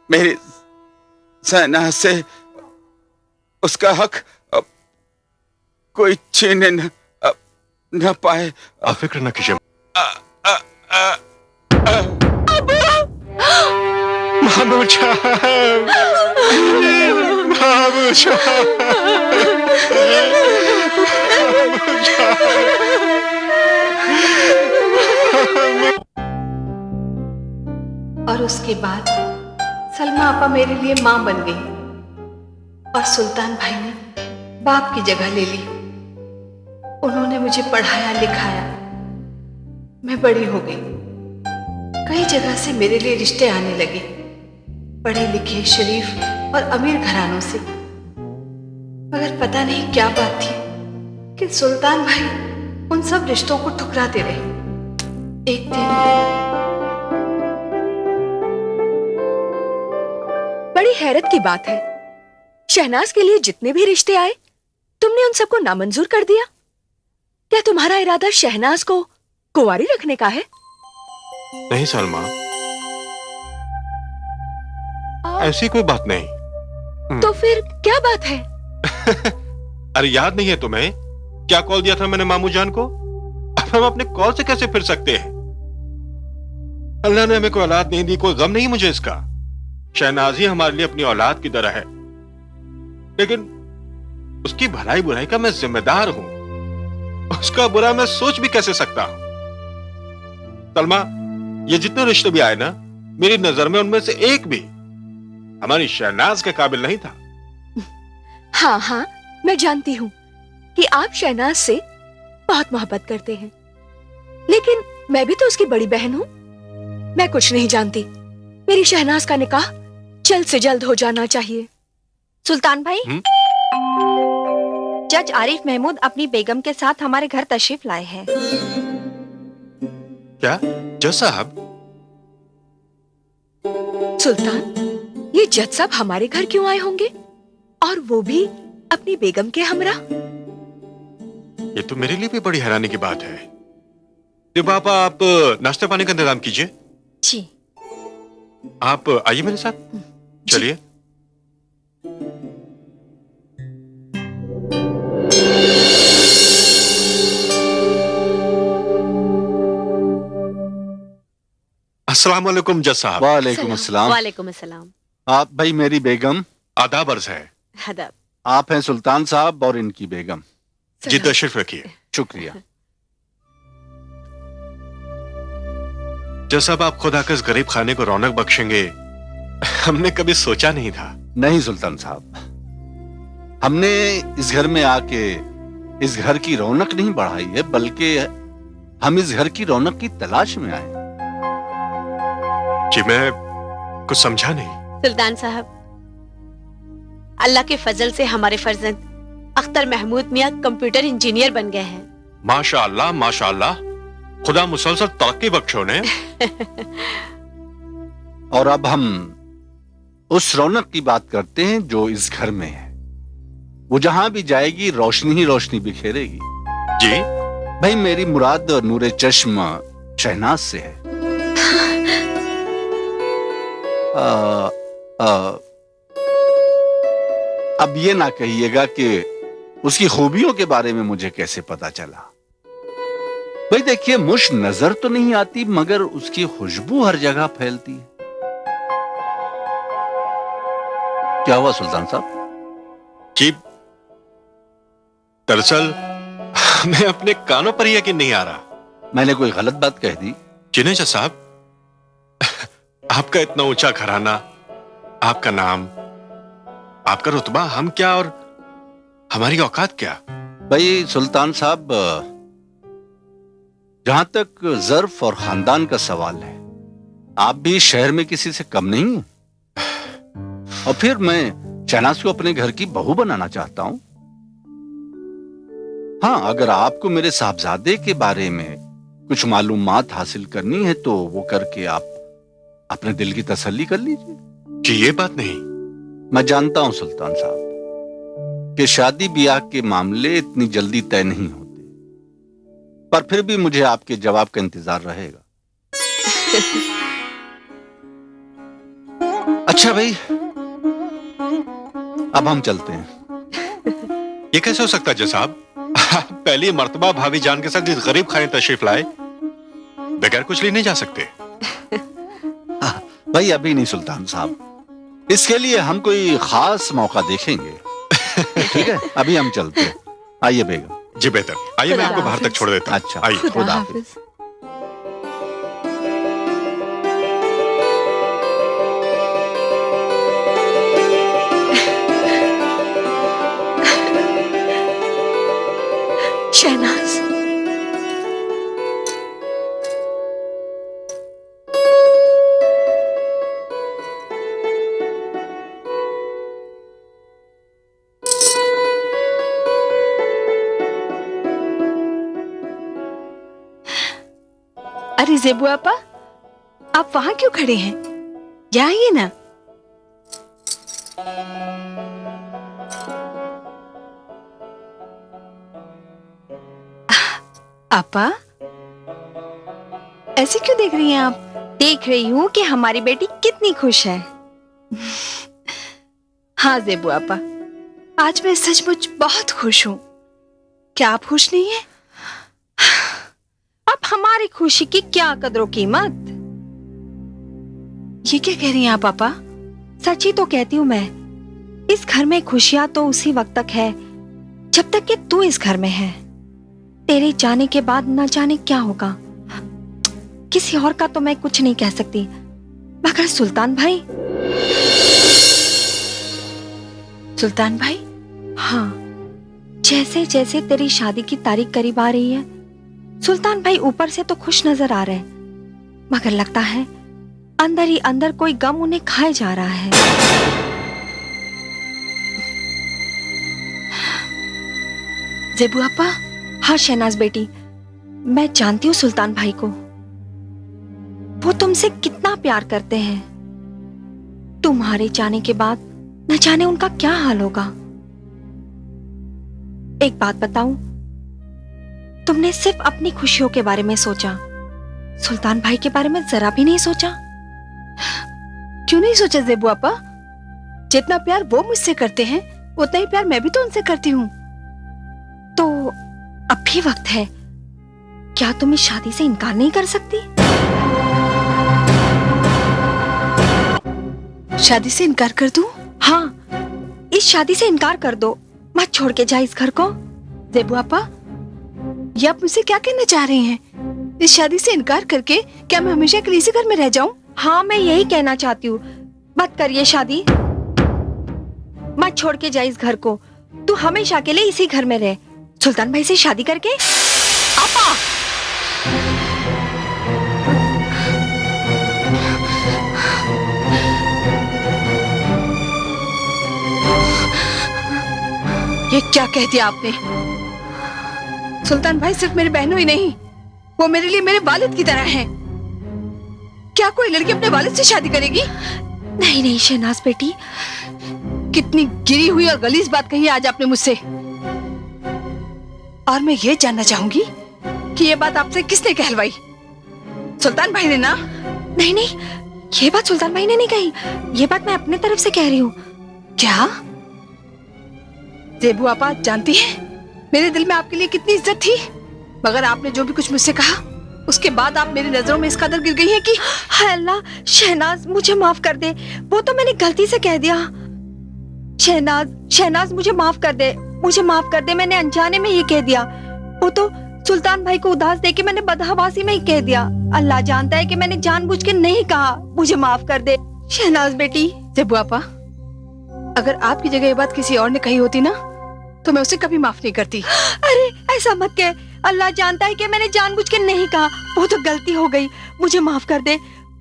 मेरी शहनाज से उसका हक कोई छीन न पाए। आप फिक्र न कीजिए। मामू साहब, मामू साहब, मामू साहब। और उसके बाद सलमा आपा मेरे लिए मां बन गई और सुल्तान भाई ने बाप की जगह ले ली। उन्होंने मुझे पढ़ाया लिखाया, मैं बड़ी हो गई। कई जगह से मेरे लिए रिश्ते आने लगे, पढ़े लिखे, शरीफ और अमीर घरानों से। मगर पता नहीं क्या बात थी कि सुल्तान भाई उन सब रिश्तों को ठुकराते रहे। एक दिन बड़ी हैरत की बात है, शहनाज के लिए जितने भी रिश्ते आए तुमने उन सबको नामंजूर कर दिया। क्या तुम्हारा इरादा शहनाज को कुंवारी रखने का है? नहीं सलमा, ऐसी कोई बात नहीं। तो फिर क्या बात है? अरे याद नहीं है तुम्हें क्या कॉल दिया था मैंने मामू जान को? अब हम अपने कॉल से कैसे फिर सकते हैं? अल्लाह ने हमें कोई औलाद नहीं दी, कोई गम नहीं मुझे इसका। शहनाज ही हमारे लिए अपनी औलाद की तरह है, लेकिन उसकी भलाई बुराई का मैं जिम्मेदार हूं। उसका बुरा मैं सोच भी कैसे सकता हूं? सलमा, ये जितने रिश्ते भी आए ना, मेरी नजर में उनमें से एक भी हमारी शहनाज के काबिल नहीं था। हाँ हाँ, मैं जानती हूँ कि आप शहनाज से बहुत मोहब्बत करते हैं, लेकिन मैं भी तो उसकी बड़ी बहन हूँ। मैं कुछ नहीं जानती। मेरी शहनाज का निकाह जल्द से जल्द हो जाना चाहिए। सुल्तान भाई, जज आरिफ महमूद अपनी बेगम के साथ हमारे घर तशरीफ लाए हैं। क्या जज साहब? सुल्तान, ये जज साहब हमारे घर क्यों आए होंगे, और वो भी अपनी बेगम के हमरा? ये तो मेरे लिए भी बड़ी हैरानी की बात है। तो पापा, आप नाश्ते पानी का इंतजाम कीजिए। जी। आप आइए मेरे साथ, चलिए। अस्सलाम वालेकुम जज साहब। वालेकुम अस्सलाम। वालेकुम अस्सलाम। आप भाई मेरी बेगम। आदाब अर्ज है। अदब। आप हैं सुल्तान साहब और इनकी बेगम। जी तशरीफ रखिए। शुक्रिया। जज साहब, आप खुद आकर इस गरीब खाने को रौनक बख्शेंगे, हमने कभी सोचा नहीं था। नहीं सुल्तान साहब, हमने इस घर में आके इस घर की रौनक नहीं बढ़ाई है, बल्कि हम इस घर की रौनक की तलाश में आए। जी मैं कुछ समझा नहीं। सुल्तान साहब, अल्लाह के फजल से हमारे फर्जंद अख्तर महमूद मियाँ कंप्यूटर इंजीनियर बन गए हैं। माशाअल्लाह माशाअल्लाह, खुदा मुसलसल तरक्की बख्शो ने। और अब हम उस रौनक की बात करते हैं जो इस घर में है। वो जहां भी जाएगी रोशनी ही रोशनी बिखेरेगी। जी भाई, मेरी मुराद नूरे चश्म शहनाज से है। अब ये ना कहिएगा कि उसकी खूबियों के बारे में मुझे कैसे पता चला। भाई देखिए, मुझ नजर तो नहीं आती मगर उसकी खुशबू हर जगह फैलती है। क्या हुआ सुल्तान साहब? जी दरअसल मैं अपने कानों पर यकीन नहीं आ रहा। मैंने कोई गलत बात कह दी? जिनेजा साहब, आपका इतना ऊंचा घराना, आपका नाम, आपका रुतबा, हम क्या और हमारी औकात क्या? भाई सुल्तान साहब, जहां तक ज़र्फ और खानदान का सवाल है, आप भी शहर में किसी से कम नहीं हैं। और फिर मैं शहनाज को अपने घर की बहू बनाना चाहता हूं। हाँ, अगर आपको मेरे साहबजादे के बारे में कुछ मालूमात हासिल करनी है तो वो करके आप अपने दिल की तसल्ली कर लीजिए। जी ये बात नहीं। मैं जानता हूं सुल्तान साहब कि शादी ब्याह के मामले इतनी जल्दी तय नहीं होते, पर फिर भी मुझे आपके जवाब का इंतजार रहेगा। अच्छा भाई, अब हम चलते हैं। ये कैसे हो सकता है साहब? आप पहली मर्तबा भाभी जान के साथ इस गरीब खाने तशरीफ लाए, बगैर कुछ लिए नहीं जा सकते। भाई अभी नहीं सुल्तान साहब, इसके लिए हम कोई खास मौका देखेंगे। ठीक है, अभी हम चलते हैं। आइए बेगम। जी बेहतर, आइए मैं आपको बाहर तक छोड़ देता हूं। अच्छा, आइए। खुदा हाफिज। शहनाज, अरे जेबू आपा, आप वहां क्यों खड़े हैं? यहाँ आइए ना। आपा, ऐसे क्यों देख रही हैं आप? देख रही हूं कि हमारी बेटी कितनी खुश है। हाँ जेबू आपा, आज मैं सचमुच बहुत खुश हूं। क्या आप खुश नहीं हैं? अब हमारी खुशी की क्या कदरो कीमत? ये क्या कह रही हैं आप पापा? सच ही तो कहती हूँ मैं। इस घर में खुशियां तो उसी वक्त तक है जब तक कि तू इस घर में है। तेरे जाने के बाद न जाने क्या होगा। किसी और का तो मैं कुछ नहीं कह सकती, मगर सुल्तान भाई। सुल्तान भाई, हाँ, जैसे जैसे तेरी शादी की तारीख करीब आ रही है, सुल्तान भाई ऊपर से तो खुश नजर आ रहे हैं, मगर लगता है अंदर ही अंदर कोई गम उन्हें खाए जा रहा है। जेबू अपा। हाँ शहनाज बेटी, मैं जानती हूँ सुल्तान भाई को। वो तुमसे कितना प्यार करते हैं। तुम्हारे जाने के बाद न जाने उनका क्या हाल होगा। एक बात बताऊं, तुमने सिर्फ अपनी खुशियों के बारे में सोचा, सुल्तान भाई के बारे में जरा भी नहीं सोचा। क्यों नहीं सोचा जेबू अपा? जितना प्यार वो मुझसे करते हैं उतना ही प्यार मैं भी तो उनसे करती हूँ। तो अब भी वक्त है, क्या तुम इस शादी से इनकार नहीं कर सकती? शादी से इनकार कर दूं? हाँ, इस शादी से इनकार कर दो। मत छोड़ के जा इस घर को। जेबू अपा, ये आप मुझसे क्या कहना चाह रहे हैं? इस शादी से इनकार करके क्या मैं हमेशा के लिए इसी घर में रह जाऊं? हाँ, मैं यही कहना चाहती हूँ। मत करिए शादी, मत छोड़ के जा इस घर को। तू हमेशा के लिए इसी घर में रह, सुल्तान भाई से शादी करके। आपा, क्या कह दिया आपने? सुल्तान भाई सिर्फ मेरे बहनों ही नहीं, वो मेरे लिए मेरे वालिद की तरह हैं। क्या कोई लड़की अपने वालिद से शादी करेगी? नहीं नहीं शहनाज बेटी, कितनी गिरी हुई और गलीज बात कही आज आपने मुझसे। और मैं ये जानना चाहूंगी कि ये बात आपसे किसने कहलवाई? सुल्तान भाई ने ना? नहीं नहीं, ये बात सुल्तान भाई ने नहीं कही, ये बात मैं अपने तरफ से कह रही हूँ। क्या जेबू आपा जानती है मेरे दिल में आपके लिए कितनी इज्जत थी, मगर आपने जो भी कुछ मुझसे कहा उसके बाद आप मेरी नजरों में इस कदर गिर गई हैं कि हाय अल्लाह। शहनाज मुझे माफ कर दे, वो तो मैंने गलती से कह दिया। शहनाज मुझे माफ कर दे, मुझे माफ कर दे, मैंने अनजाने में ही कह दिया। वो तो सुल्तान भाई को उदास देके मैंने बदहवासी में ही कह दिया। अल्लाह जानता है कि मैंने जानबूझ के नहीं कहा, मुझे माफ कर दे शहनाज बेटी। जेबू आपा, अगर आपकी जगह ये बात किसी और ने कही होती ना तो मैं उसे कभी माफ नहीं करती। अरे ऐसा मत कह, अल्लाह जानता है कि मैंने जानबूझ के नहीं कहा, वो तो गलती हो गई, मुझे माफ कर दे,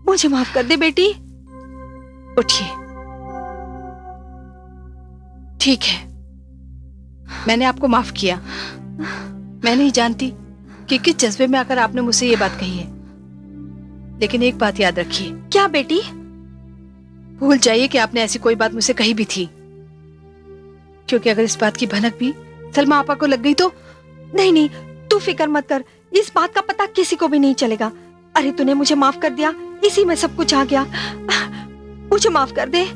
मुझे माफ कर दे बेटी। उठिए। ठीक है, मैंने आपको माफ किया। मैं नहीं जानती कि किस जज्बे में आकर आपने मुझसे ये बात कही है, लेकिन एक बात याद रखिए। क्या बेटी? भूल जाइए कि आपने ऐसी कोई बात मुझसे कही भी थी, क्योंकि अगर इस बात की भनक भी सलमा आपा को लग गई तो। नहीं नहीं, तू फिक्र मत कर, इस बात का पता किसी को भी नहीं चलेगा। अरे तूने मुझे माफ कर दिया, इसी में सब कुछ आ गया। मुझे माफ कर दे।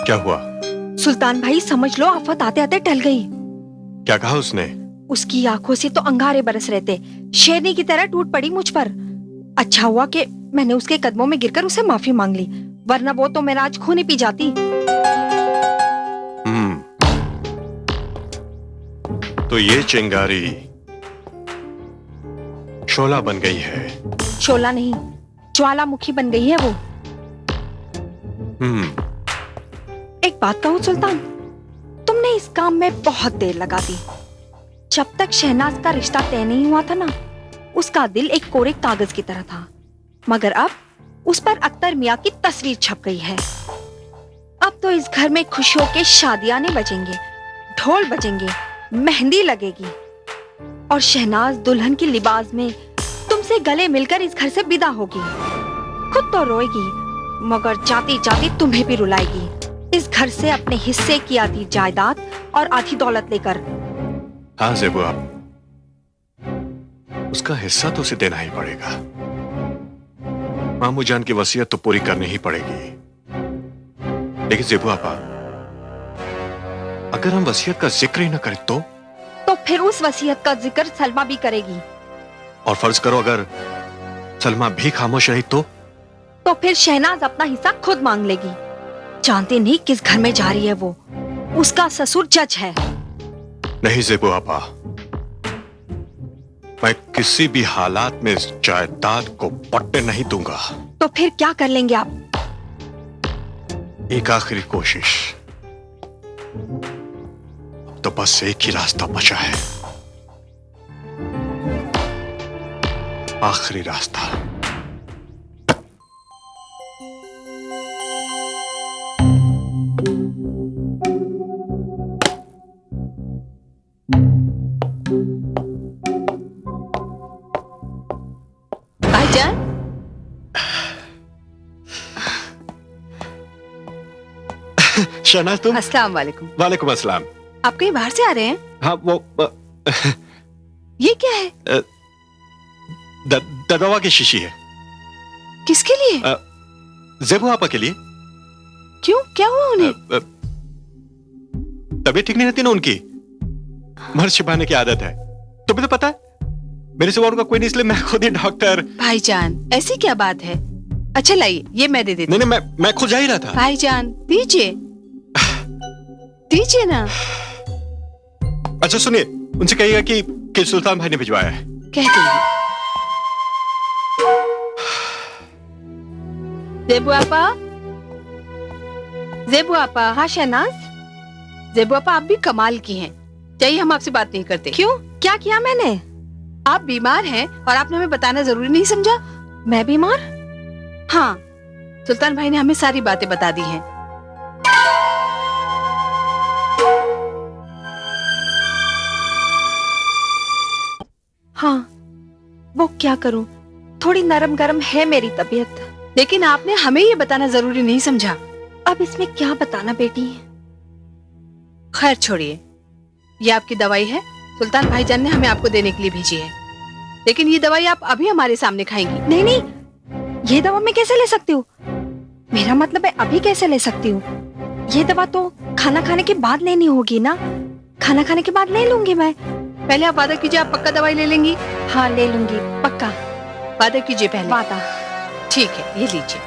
क्या हुआ? सुल्तान भाई समझ लो आफत आते आते टल गई। क्या कहा उसने? उसकी आंखों से तो अंगारे बरस रहे थे, शेरनी की तरह टूट पड़ी मुझ पर। अच्छा हुआ कि मैंने उसके कदमों में गिरकर उसे माफी मांग ली, वरना वो तो मेरा आज खून ही पी जाती। तो ये चिंगारी शोला बन गई है। शोला नहीं, ज्वालामुखी बन गई है वो। एक बात कहूं सुल्तान, तुमने इस काम में बहुत देर लगा दी। जब तक शहनाज का रिश्ता तय नहीं हुआ था ना, उसका दिल एक कोरे कागज की तरह था, मगर अब उस पर अख्तर मियां की तस्वीर छप गई है। अब तो इस घर में खुशियों के शादियाने बजेंगे, ढोल बजेंगे, मेहंदी लगेगी और शहनाज दुल्हन की लिबास में तुमसे गले मिलकर इस घर से विदा होगी। खुद तो रोएगी, मगर जाती जाती तुम्हें भी रुलाएगी, इस घर से अपने हिस्से की आधी जायदाद और आधी दौलत लेकर। हाँ जेबू आप, उसका हिस्सा तो उसे देना ही पड़ेगा। मामू जान की वसीयत तो पूरी करनी ही पड़ेगी। लेकिन जेबू आपा, अगर हम वसीयत का जिक्र ही न करें तो फिर उस वसीयत का जिक्र सलमा भी करेगी। और फर्ज करो अगर सलमा भी खामोश रही तो फिर शहनाज अपना हिस्सा खुद मांग लेगी। जानते नहीं किस घर में जा रही है वो, उसका ससुर जज है। नहीं जेबू आपा, मैं किसी भी हालात में इस जायदाद को बंटने नहीं दूंगा। तो फिर क्या कर लेंगे आप? एक आखिरी कोशिश। अब तो बस एक ही रास्ता बचा है, आखिरी रास्ता। भाईजान, शहनाज तुम? अस्सलाम वालेकुम। वालेकुम अस्सलाम। आप कहीं बाहर से आ रहे हैं? हाँ वो ये क्या है? दवा की शीशी है। किसके लिए? जेबू आपा के लिए। क्यों, क्या हुआ उन्हें? तबीयत ठीक नहीं रहती ना उनकी, मर्ज छिपाने की आदत है। तुम्हें तो पता है मेरे सिवा उनका कोई नहीं, इसलिए मैं खुद ही डॉक्टर। भाईजान ऐसी क्या बात है? अच्छा लाइए, ये मैं दे देती। नहीं मैं खुद जा ही रहा था। भाईजान दीजिए, दीजिए ना। अच्छा सुनिए, उनसे कहिएगा कि सुल्तान भाई ने भिजवाया है। कह दूंगी। जेबू आपा, जेबू आपा। हाँ शहनाज, जेबू आपा आप भी कमाल की हैं। चाहिए हम आपसे बात नहीं करते। क्यों, क्या किया मैंने? आप बीमार हैं और आपने हमें बताना जरूरी नहीं समझा? मैं बीमार? हाँ, सुल्तान भाई ने हमें सारी बातें बता दी हैं। हाँ, वो क्या करूं, थोड़ी नरम गरम है मेरी तबीयत। लेकिन आपने हमें ये बताना जरूरी नहीं समझा। अब इसमें क्या बताना बेटी? खैर छोड़िए, ये आपकी दवाई है। सुल्तान भाईजान ने हमें आपको देने के लिए भेजी है, लेकिन ये दवाई आप अभी हमारे सामने खाएंगी। नहीं नहीं, ये दवा मैं कैसे ले सकती हूँ? मेरा मतलब है अभी कैसे ले सकती हूँ? ये दवा तो खाना खाने के बाद लेनी होगी ना। खाना खाने के बाद ले लूंगी मैं। पहले आप वादा कीजिए, आप पक्का दवाई ले लेंगी? हाँ ले लूंगी पक्का। वादा कीजिए पहले। वादा। ठीक है, ये लीजिए।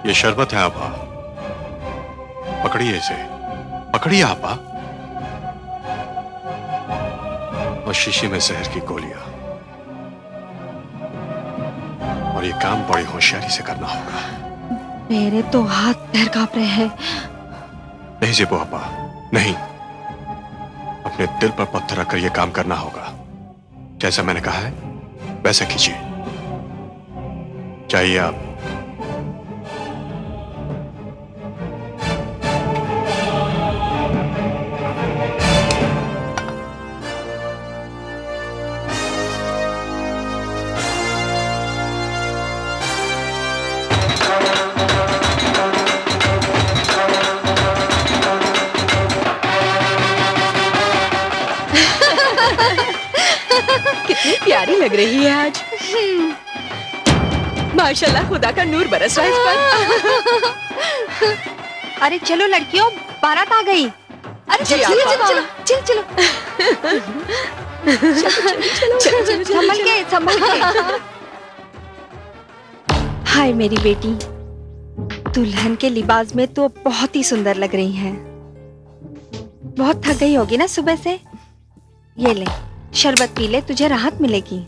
ये शरबत है आपा, पकड़िए इसे, पकड़िए आपा। और शीशी में जहर की गोलियां। और ये काम बड़ी होशियारी से करना होगा। मेरे तो हाथ पैर कांप रहे हैं। नहीं जेबू आपा, नहीं। अपने दिल पर पत्थर रखकर यह काम करना होगा। जैसा मैंने कहा है वैसा कीजिए। चाहिए आप। कितनी प्यारी लग रही है आज। माशाल्लाह, खुदा का नूर बरस रहा है इस पर। अरे चलो लड़कियों, बारात आ गई। अरे जी, चलो आपा। चलो चलो चलो चलो, संभल के संभल के। हाय मेरी बेटी, दुल्हन के लिबास में तो बहुत ही सुंदर लग रही हैं। बहुत थक गई होगी ना सुबह से। ये ले शरबत पी ले, तुझे राहत मिलेगी।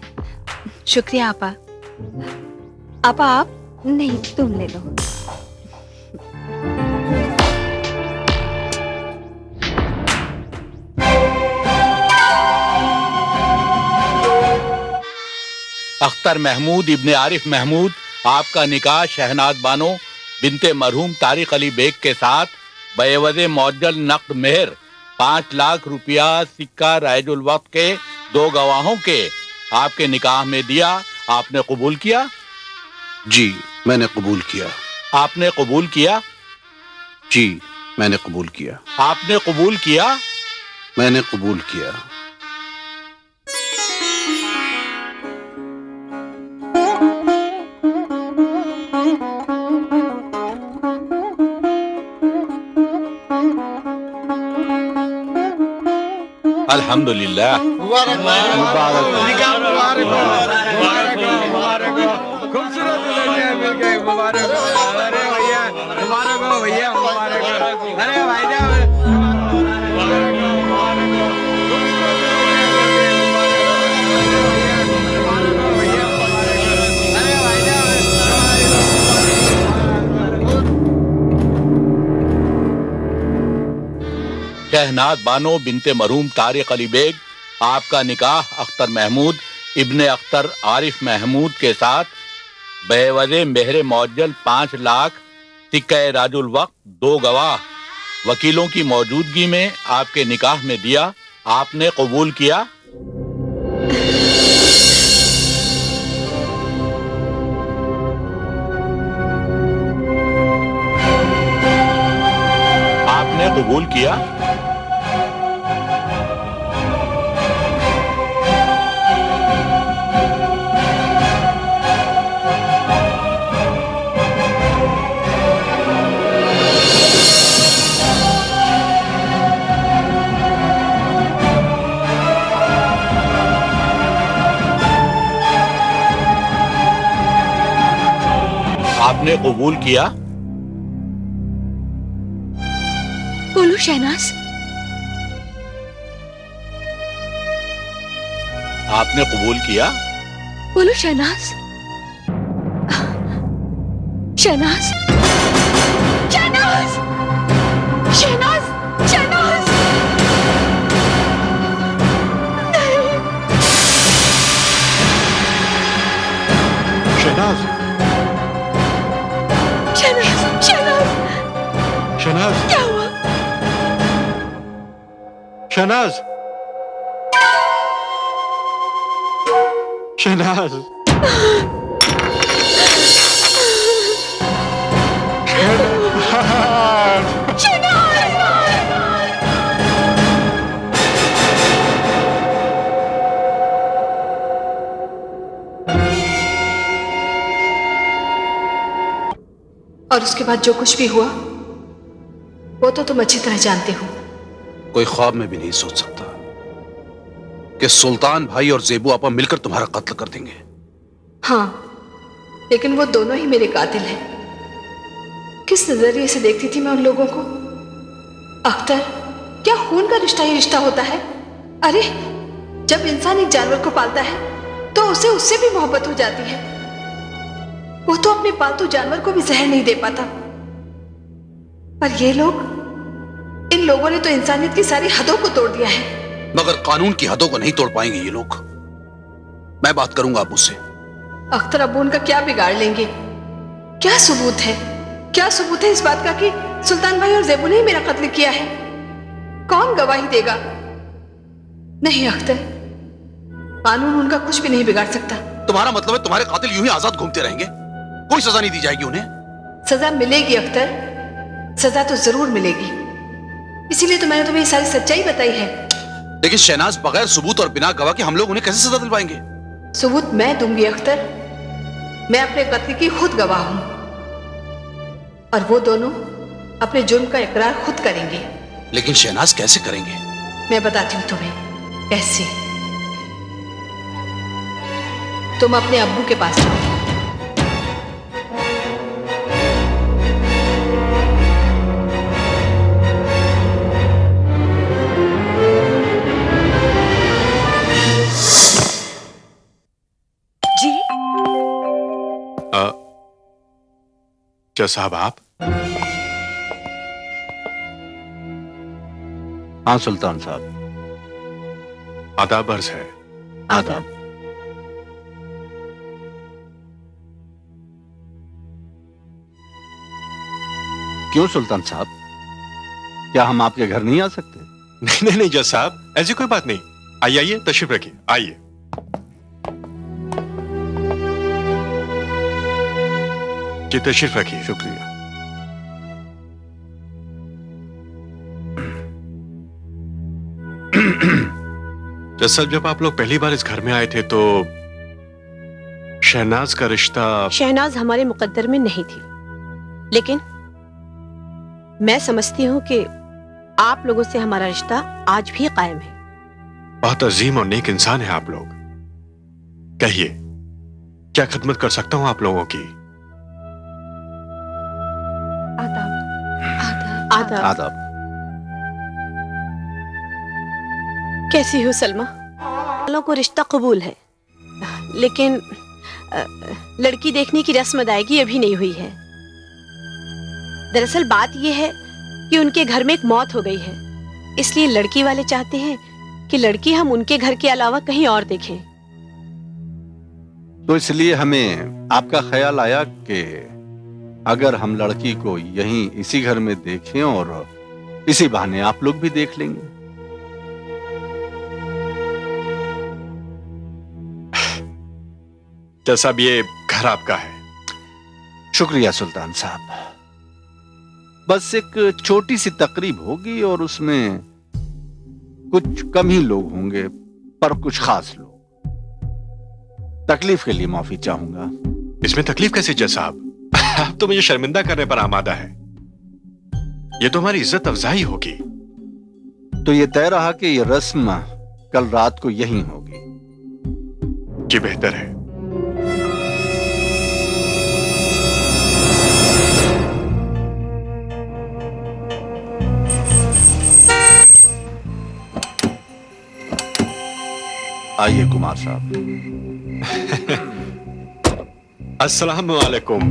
शुक्रिया आपा। आपा आप नहीं, तुम ले लो। अख्तर महमूद इब्ने आरिफ महमूद, आपका निकाह शहनाज बानो बिनते मरहूम तारिक अली बेग के साथ बेवजह मौजल नकद मेहर 5 लाख रुपया सिक्का रायजुल वक्त के 2 गवाहों के आपके निकाह में दिया। आपने कबूल किया? जी मैंने कबूल किया। आपने कबूल किया? जी मैंने कबूल किया। आपने कबूल किया? मैंने कबूल किया। अल्हम्दुलिल्लाह। खूबसूरत दुल्हनिया मिल गई, मुबारक हो। अरे भैया मुबारक हो, भैया मुबारक हो। अरे भाईजान शहनाज बानो बिनते मरहूम तारिक अली बेग, आपका निकाह अख्तर महमूद इब्ने अख्तर आरिफ महमूद के साथ बेवजह मेहर मौजल 5 लाख सिक्का राजुल वक्त 2 गवाह वकीलों की मौजूदगी में आपके निकाह में दिया। आपने कबूल किया? आपने कबूल किया? आपने कबूल किया? बोलो शहनाज। आपने कबूल किया? बोलो शहनाज। शहनाज, शहनाज, शहनाज, शहनाज। शहनाज, शहनाज, शहनाज, शहनाज, क्या हुआ? शहनाज, शहनाज, और उसके बाद जो कुछ भी हुआ वो तो तुम अच्छी तरह जानते हो। कोई ख्वाब में भी नहीं सोच सकता कि सुल्तान भाई और ज़ेबू आपा मिलकर तुम्हारा कत्ल कर देंगे। हाँ, लेकिन वो दोनों ही मेरे कातिल हैं। किस नजरिए से देखती थी मैं उन लोगों को? अख्तर, क्या खून का रिश्ता ही रिश्ता होता है? अरे, जब इंसान एक जानवर को पालता है तो उसे उससे भी मोहब्बत हो जाती है। वो तो अपने पालतू जानवर को भी जहर नहीं दे पाता, पर ये लोग, इन लोगों ने तो इंसानियत की सारी हदों को तोड़ दिया है। मगर कानून की हदों को नहीं तोड़ पाएंगे ये लोग। मैं बात करूंगा अबू से। अख्तर अब्बू उनका क्या बिगाड़ लेंगे? क्या सबूत है? क्या सबूत है इस बात का कि सुल्तान भाई और ज़ेबू ने ही मेरा कत्ल किया है? कौन गवाही देगा? नहीं अख्तर, कानून उनका कुछ भी नहीं बिगाड़ सकता। तुम्हारा मतलब है तुम्हारे कातिल यूं ही आजाद घूमते रहेंगे, कोई सजा नहीं दी जाएगी उन्हें? सजा मिलेगी अख्तर, सजा तो जरूर मिलेगी। इसीलिए तो मैंने तुम्हें ये सारी सच्चाई बताई है। लेकिन शहनाज, बगैर सबूत और बिना गवाह के हम लोग उन्हें कैसे सजा दिलवाएंगे? सबूत मैं दूंगी अख्तर। मैं अपने कत्ल की खुद गवाह हूं, और वो दोनों अपने जुर्म का इकरार खुद करेंगे। लेकिन शहनाज, कैसे करेंगे? मैं बताती हूँ तुम्हें कैसे। तुम अपने अब्बू के पास जाओ। जी जज साहब, आप? हाँ सुल्तान साहब। आदाब अर्ज है। आदाब। क्यों सुल्तान साहब, क्या हम आपके घर नहीं आ सकते? नहीं नहीं नहीं जज साहब, ऐसी कोई बात नहीं। आइए आइए, तशरीफ रखिए, आइए। जी तशरीफ रखिए। शुक्रिया। जज साहब, जब आप लोग पहली बार इस घर में आए थे तो शहनाज का रिश्ता... शहनाज हमारे मुकद्दर में नहीं थी, लेकिन मैं समझती हूँ कि आप लोगों से हमारा रिश्ता आज भी कायम है। बहुत अजीम और नेक इंसान है आप लोग। कहिए, क्या खिदमत कर सकता हूं आप लोगों की? आदाब। आदाब। आदाब। कैसी हो सलमा? वालों को रिश्ता कबूल है, लेकिन लड़की देखने की रस्म अदायगी अभी नहीं हुई है। दरअसल बात यह है कि उनके घर में एक मौत हो गई है, इसलिए लड़की वाले चाहते हैं कि लड़की हम उनके घर के अलावा कहीं और देखें। तो इसलिए हमें आपका ख्याल आया कि अगर हम लड़की को यहीं इसी घर में देखें और इसी बहाने आप लोग भी देख लेंगे। जज साहब, ये घर आपका है। शुक्रिया सुल्तान साहब। बस एक छोटी सी तकरीब होगी और उसमें कुछ कम ही लोग होंगे, पर कुछ खास लोग। तकलीफ के लिए माफी चाहूंगा। इसमें तकलीफ कैसे जज साहब? आप तो मुझे शर्मिंदा करने पर आमादा है। ये तो हमारी इज्जत अफजाई होगी। तो ये तय रहा कि ये रस्म कल रात को यहीं होगी। जी बेहतर है। आइए कुमार साहब। अस्सलाम वालेकुम।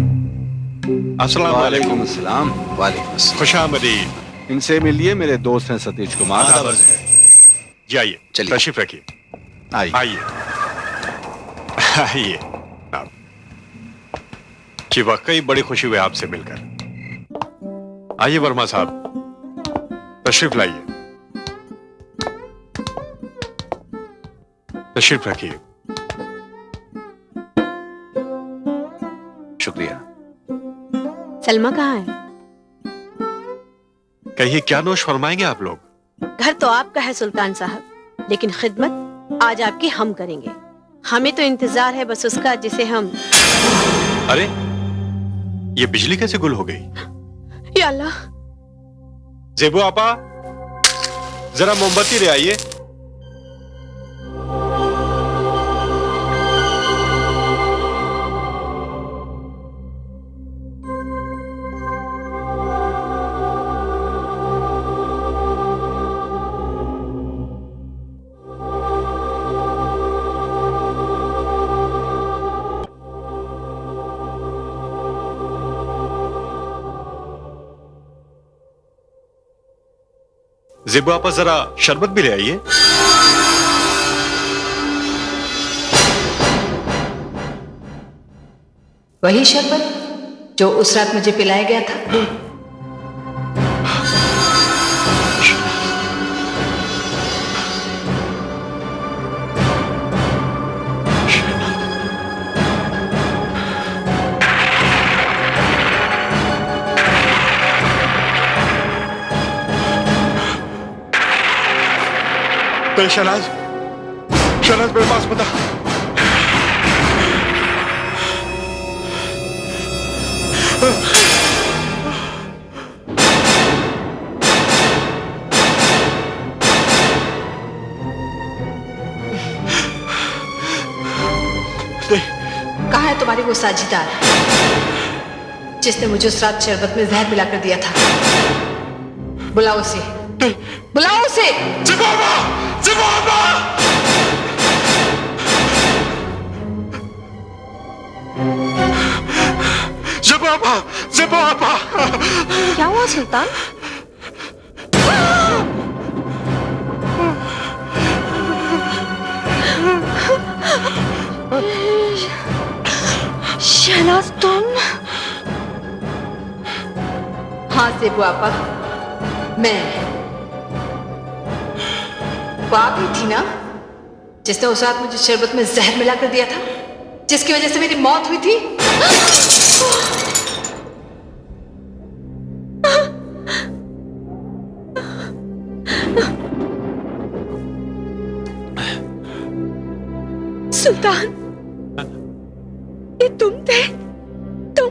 अस्सलाम वालेकुम। अस्सलाम वालेकुम। खुशामदीद। इनसे मिलिए, मेरे दोस्त हैं सतीश कुमार। जी आइए, चलिए। तशरीफ रखिए। आइए। आइए आइए। जी वाकई बड़ी खुशी हुई आपसे मिलकर। आइए वर्मा साहब, तशरीफ लाइए, तशरीफ रखिए। शुक्रिया। सलमा कहाँ है? कहिए, क्या नोश फरमाएंगे आप लोग? घर तो आपका है सुल्तान साहब, लेकिन खिदमत आज आपकी हम करेंगे। हमें तो इंतजार है बस उसका जिसे हम। अरे ये बिजली कैसे गुल हो गई? या अल्लाह। जेबू आपा, जरा मोमबत्ती ले आइए। जेबू आपा, जरा शरबत भी ले आइए। वही शरबत जो उस रात मुझे पिलाया गया था। शहनाज, शहनाज मेरे पास बता। कहाँ है तुम्हारी वो साझीदार जिसने मुझे उस रात शरबत में जहर मिलाकर दिया था? बुलाओ उसे, बुलाओ उसे। क्या हुआ सुल्तान? शहनाज, तुम? हाँ सेबू आपा, मैं वो आप ही थी ना जिसने उस रात मुझे शरबत में जहर मिलाकर दिया था, जिसकी वजह से मेरी मौत हुई थी? सुल्तान, ये तुम थे? तुम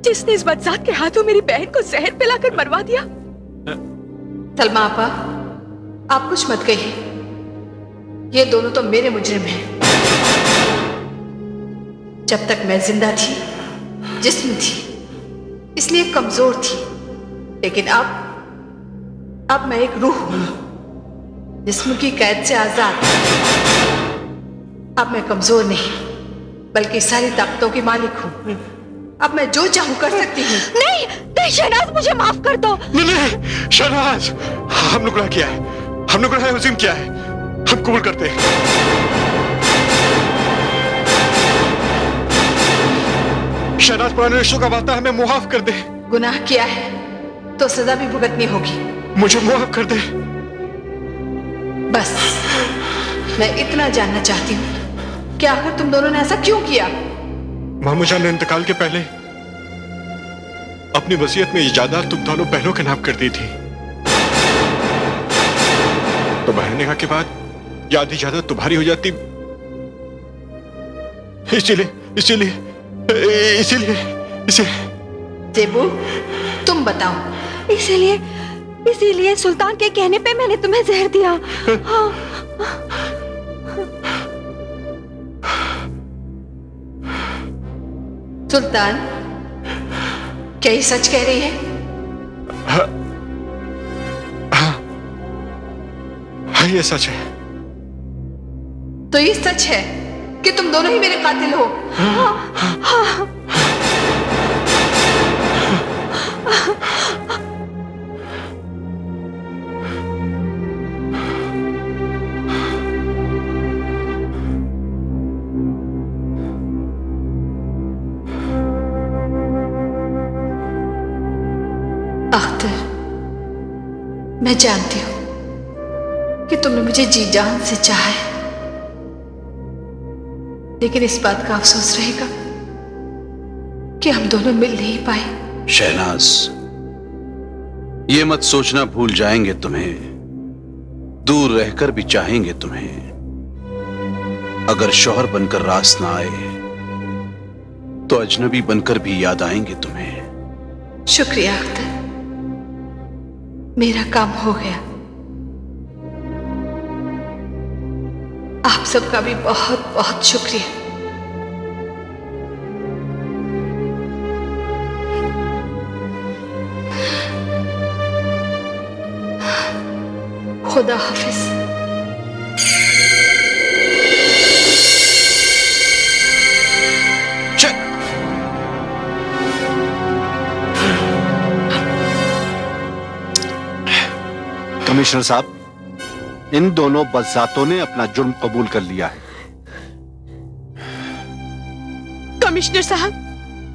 जिसने इस बदजात के हाथों मेरी बहन को जहर पिलाकर मरवा दिया? सलमा आपा, आप कुछ मत कहिए, ये दोनों तो मेरे मुजरिम हैं। जब तक मैं जिंदा थी, जिस्म थी, इसलिए कमजोर थी, लेकिन अब मैं एक रूह हूं, जिस्म की कैद से आजाद। अब मैं कमजोर नहीं, बल्कि सारी ताकतों की मालिक हूं। अब मैं जो चाहूं कर सकती हूँ। नहीं नहीं शहनाज, मुझे माफ कर दो। नहीं शहनाज, हमने गुनाह किया है, हमने गुनाह अज़ीम किया है, हम कबूल करते हैं। शहनाज, पुराने रिश्तों का वादा हमें मुआफ कर दे। गुनाह किया है तो सजा भी भुगतनी होगी। मुझे मुआफ कर दे। बस मैं इतना जानना चाहती हूँ कि आखिर तुम दोनों ने ऐसा क्यों किया? मामू जान ने इंतकाल के पहले अपनी वसीयत में ये जायदाद तुम दोनों बहनों के नाम कर दी थी, तो बहन निकाह के बाद ये आधी जायदाद तुम्हारी हो जाती। इसीलिए जेबू, तुम बताओ। इसीलिए सुल्तान के कहने पे मैंने तुम्हें जहर दिया। हाँ। सुल्तान, क्या ये सच कह रही है? हाँ, ये सच है। तो ये सच है कि तुम दोनों ही मेरे कातिल हो? अख्तर, मैं जानती हूं कि तुमने मुझे जी जान से चाहा है, लेकिन इस बात का अफसोस रहेगा कि हम दोनों मिल नहीं पाए। शहनाज, ये मत सोचना भूल जाएंगे तुम्हें, दूर रहकर भी चाहेंगे तुम्हें। अगर शौहर बनकर रास ना आए तो अजनबी बनकर भी याद आएंगे तुम्हें। शुक्रिया अख्तर, मेरा काम हो गया। आप सबका भी बहुत बहुत शुक्रिया। खुदा हाफिज। कमिश्नर साहब, इन दोनों बदजातों ने अपना जुर्म कबूल कर लिया है। कमिश्नर साहब,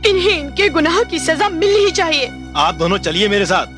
इन्हें इनके गुनाह की सजा मिलनी ही चाहिए। आप दोनों चलिए मेरे साथ।